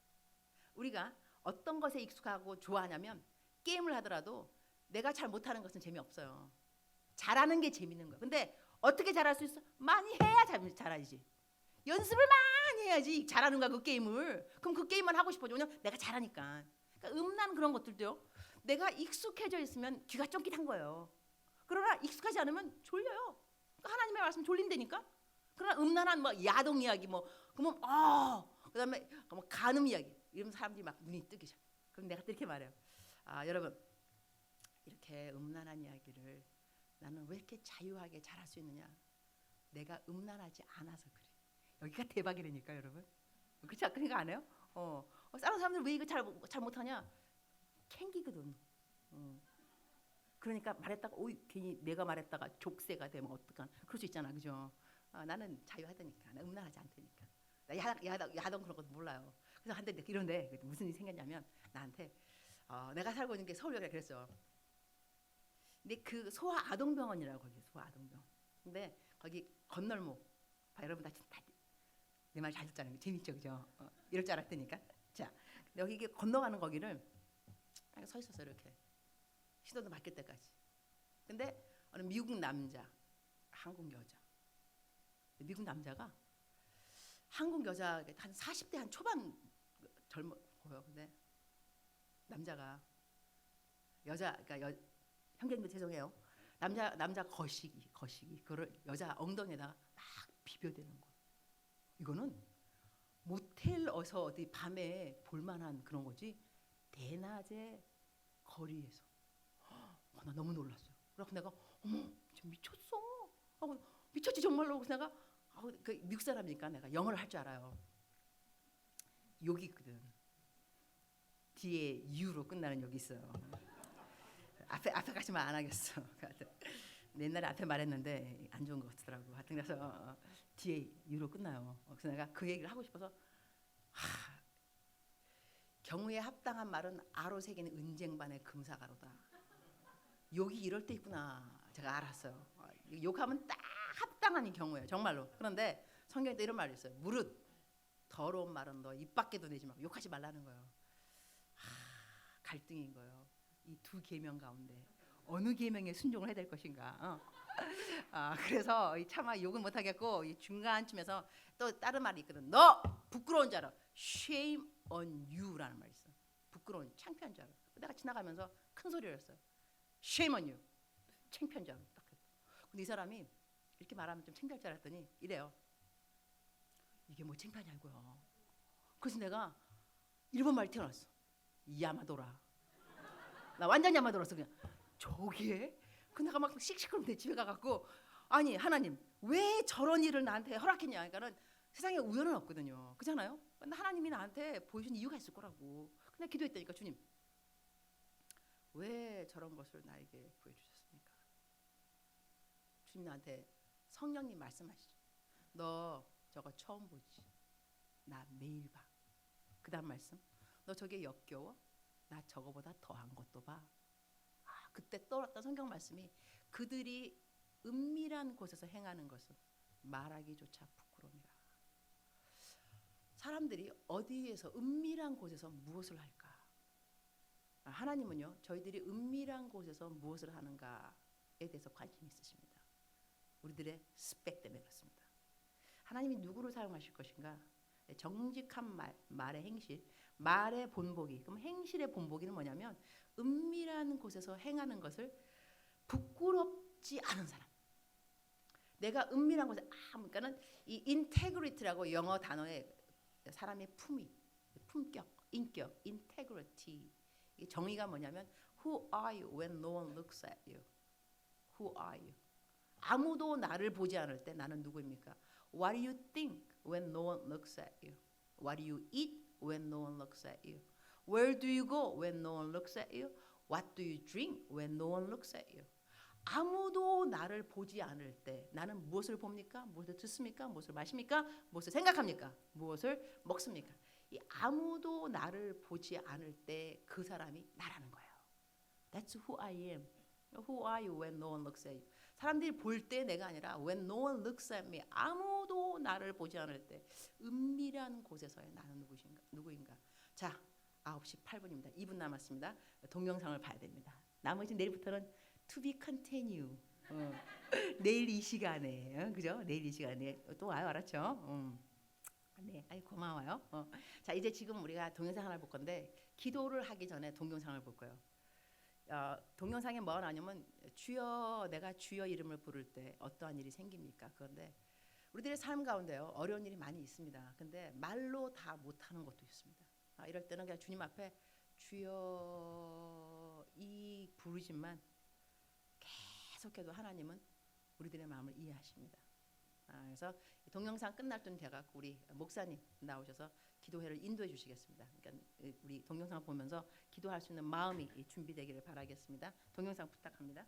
우리가 어떤 것에 익숙하고 좋아하냐면 게임을 하더라도 내가 잘 못하는 것은 재미없어요. 잘하는 게 재밌는 거야. 근데 어떻게 잘할 수 있어? 많이 해야 잘하지. 연습을 많이 해야지 잘하는 거야 그 게임을. 그럼 그 게임만 하고 싶어져. 왜냐면 내가 잘하니까. 그러니까 음란 그런 것들도요. 내가 익숙해져 있으면 귀가 쫑깃한 거예요. 그러나 익숙하지 않으면 졸려요. 그러니까 하나님의 말씀 졸린다니까. 그러나 음란한 뭐 야동 이야기 뭐 그러면 그다음에 뭐 간음 이야기 이러면 사람들이 막 눈이 뜨기 시작. 그럼 내가 이렇게 말해요. 여러분 이렇게 음란한 이야기를 나는 왜 이렇게 자유하게 잘할 수 있느냐? 내가 음란하지 않아서 그래. 여기가 대박이라니까 여러분. 그렇지 그러니까 안 해요? 다른 사람들 왜 이거 잘 못하냐? 캥기거든. 그러니까 말했다가 괜히 내가 말했다가 족쇄가 되면 어떡한 그럴 수 있잖아, 그죠? 나는 자유하다니까, 나 음란하지 않다니까. 나 야동 그런 것도 몰라요. 그래서 한때 이런데 무슨 일이 생겼냐면 나한테 내가 살고 있는 게 서울역이라 그랬어. 근데 그 소아 아동병원이라고 거기 소아 아동병원. 근데 거기 건널목. 여러분 다 내 말 잘 듣잖아요. 재밌죠, 그죠? 이럴 줄 알았다니까. 자, 여기 건너가는 거기를 서 있었어 이렇게. 신호도 바뀔 때까지. 근데 어느 미국 남자, 한국 여자. 미국 남자가 한국 여자 한 40대 한 초반 젊어 보여. 근데 남자가 여자 그러니까 형제님들 죄송해요. 남자 거시기 그거를 여자 엉덩이에다가 막 비벼대는 거야. 이거는 모텔에서 어디 밤에 볼만한 그런 거지. 대낮에 거리에서. 나 너무 놀랐어요. 그래서 내가 어머 저 미쳤어. 미쳤지 정말로. 그래서 내가 그 미국 사람이니까 내가 영어를 할 줄 알아요. 욕이 있거든. 뒤에 U로 끝나는 욕이 있어요. 앞에까지만 안 하겠어. 옛날에 앞에 말했는데 안 좋은 것 같더라고. 하여튼 그래서 뒤에 U로 끝나요. 그래서 내가 그 얘기를 하고 싶어서 경우에 합당한 말은 아로 새기는 은쟁반의 금사가로다. 욕이 이럴 때 있구나. 제가 알았어요. 욕하면 딱 합당한 경우예요. 정말로. 그런데 성경에 또 이런 말이 있어요. 무릇 더러운 말은 너 입 밖에도 내지 말고 욕하지 말라는 거예요. 갈등인 거예요. 이 두 계명 가운데 어느 계명에 순종을 해야 될 것인가. 그래서 차마 욕은 못하겠고 이 중간쯤에서 또 다른 말이 있거든. 너 부끄러운 자라. Shame on you라는 말이 있어. 부끄러운 창피한 자라. 내가 지나가면서 큰 소리를 했어요. Shame on you. 창피한 자라. 근데 이 사람이 이렇게 말하면 좀 창피할 줄 알았더니 이래요. 이게 뭐 창피하냐고요. 그래서 내가 일본 말이 튀어나왔어. 야마도라. 나 완전 야마도라서 그냥 저게? 그 내가 막 씩씩거리는데 집에 가갖고 아니 하나님 왜 저런 일을 나한테 허락했냐. 그러니까는 세상에 우연은 없거든요. 그렇잖아요. 근데 하나님이 나한테 보여준 이유가 있을 거라고. 근데 기도했다니까 주님 왜 저런 것을 나에게 보여주셨습니까? 주님 나한테 성령님 말씀하시죠. 너 저거 처음 보지? 나 매일 봐. 그 다음 말씀 너 저게 역겨워? 나 저거보다 더한 것도 봐. 그때 떠올랐던 성경 말씀이 그들이 은밀한 곳에서 행하는 것은 말하기조차 부끄러움이라. 사람들이 어디에서 은밀한 곳에서 무엇을 할까? 하나님은요 저희들이 은밀한 곳에서 무엇을 하는가에 대해서 관심이 있으십니다. 우리들의 스펙 때문에 그렇습니다. 하나님이 누구를 사용하실 것인가? 정직한 말의 행실, 말의 본보기. 그럼 행실의 본보기는 뭐냐면 은밀한 곳에서 행하는 것을 부끄럽지 않은 사람. 내가 은밀한 곳에 그러니까는 이 integrity라고 영어 단어에 사람의 품위, 품격, 인격, integrity. 이 정의가 뭐냐면 Who are you when no one looks at you? Who are you? 아무도 나를 보지 않을 때 나는 누구입니까? What do you think when no one looks at you? What do you eat when no one looks at you? Where do you go when no one looks at you? What do you drink when no one looks at you? 아무도 나를 보지 않을 때 나는 무엇을 봅니까? 무엇을 듣습니까? 무엇을 마십니까? 무엇을 생각합니까? 무엇을 먹습니까? 이 아무도 나를 보지 않을 때 그 사람이 나라는 거예요. That's who I am. Who are you when no one looks at you? 사람들이 볼 때 내가 아니라 when no one looks at me. 아무도 나를 보지 않을 때 은밀한 곳에서의 나는 누구인가? 자, 9시 8분입니다. 2분 남았습니다. 동영상을 봐야 됩니다. 나머지 내일부터는 to be continue. 내일 이 시간에, 그죠? 내일 이 시간에 또 와요, 알았죠? 네, 아이 고마워요. 자, 이제 지금 우리가 동영상을 볼 건데 기도를 하기 전에 동영상을 볼 거예요. 동영상에 뭐가 나오냐면 주여, 내가 주여 이름을 부를 때 어떠한 일이 생깁니까? 그런데 우리들의 삶 가운데요 어려운 일이 많이 있습니다. 근데 말로 다 못하는 것도 있습니다. 이럴 때는 그냥 주님 앞에 주여 이 부르지만 계속해도 하나님은 우리들의 마음을 이해하십니다. 그래서 동영상 끝날 때는 제가 우리 목사님 나오셔서 기도회를 인도해 주시겠습니다. 그러니까 우리 동영상 보면서 기도할 수 있는 마음이 준비되기를 바라겠습니다. 동영상 부탁합니다.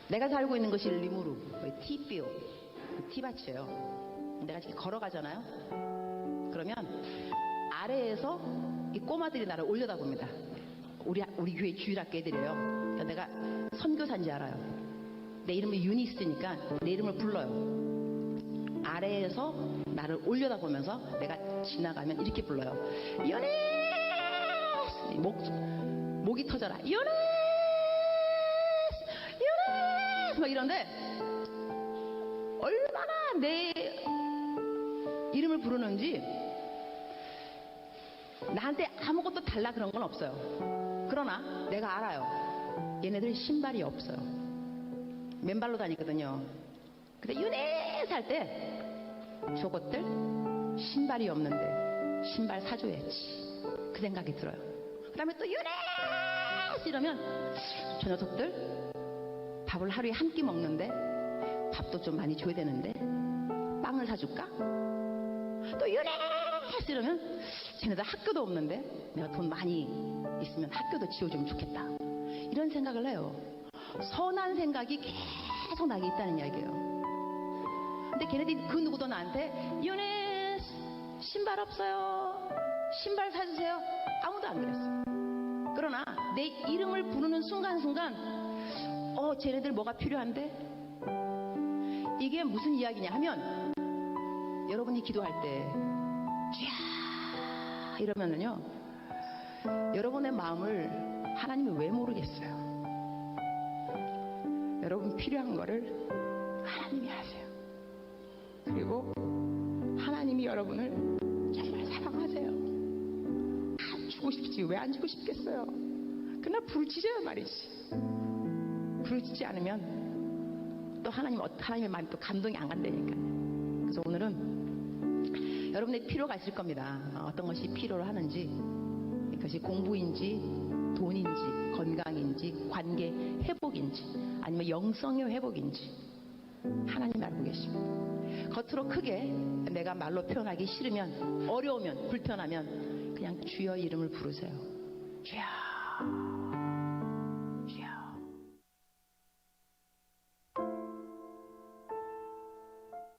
내가 살고 있는 것이 리무르, 티비오, 티밭이에요. 내가 이렇게 걸어가잖아요. 그러면 아래에서 이 꼬마들이 나를 올려다 봅니다. 우리 교회 주일학교 애들이에요. 그러니까 내가 선교사인지 알아요. 내 이름이 유니스니까 내 이름을 불러요. 아래에서 나를 올려다 보면서 내가 지나가면 이렇게 불러요. 유니스! 목이 터져라. 유니스! 유니스! 막 이런데 얼마나 내 이름을 부르는지 나한테 아무것도 달라 그런 건 없어요. 그러나 내가 알아요. 얘네들 신발이 없어요. 맨발로 다니거든요. 근데 유네스 할 때 저것들 신발이 없는데 신발 사줘야지 그 생각이 들어요. 그 다음에 또 유네스 이러면 저 녀석들 밥을 하루에 한 끼 먹는데 밥도 좀 많이 줘야 되는데 빵을 사줄까? 또 이래 이러면 쟤네들 학교도 없는데 내가 돈 많이 있으면 학교도 지어주면 좋겠다, 이런 생각을 해요. 선한 생각이 계속 나게 있다는 이야기예요. 근데 걔네들이 그 누구도 나한테 윤혜 신발 없어요, 신발 사주세요, 아무도 안 그랬어. 그러나 내 이름을 부르는 순간순간 쟤네들 뭐가 필요한데? 이게 무슨 이야기냐 하면, 여러분이 기도할 때 쥐야 이러면은요, 여러분의 마음을 하나님이 왜 모르겠어요. 여러분 필요한 거를 하나님이 아세요. 그리고 하나님이 여러분을 정말 사랑하세요. 안 주고 싶지 왜 안 주고 싶겠어요. 그러나 부르짖어야 말이지. 부르짖지 않으면 또 하나님의 마음이 또 감동이 안 간다니까. 그래서 오늘은 여러분의 필요가 있을 겁니다. 어떤 것이 필요로 하는지, 그것이 공부인지 돈인지 건강인지 관계 회복인지 아니면 영성의 회복인지 하나님 알고 계십니다. 겉으로 크게 내가 말로 표현하기 싫으면, 어려우면, 불편하면 그냥 주여 이름을 부르세요. 주여.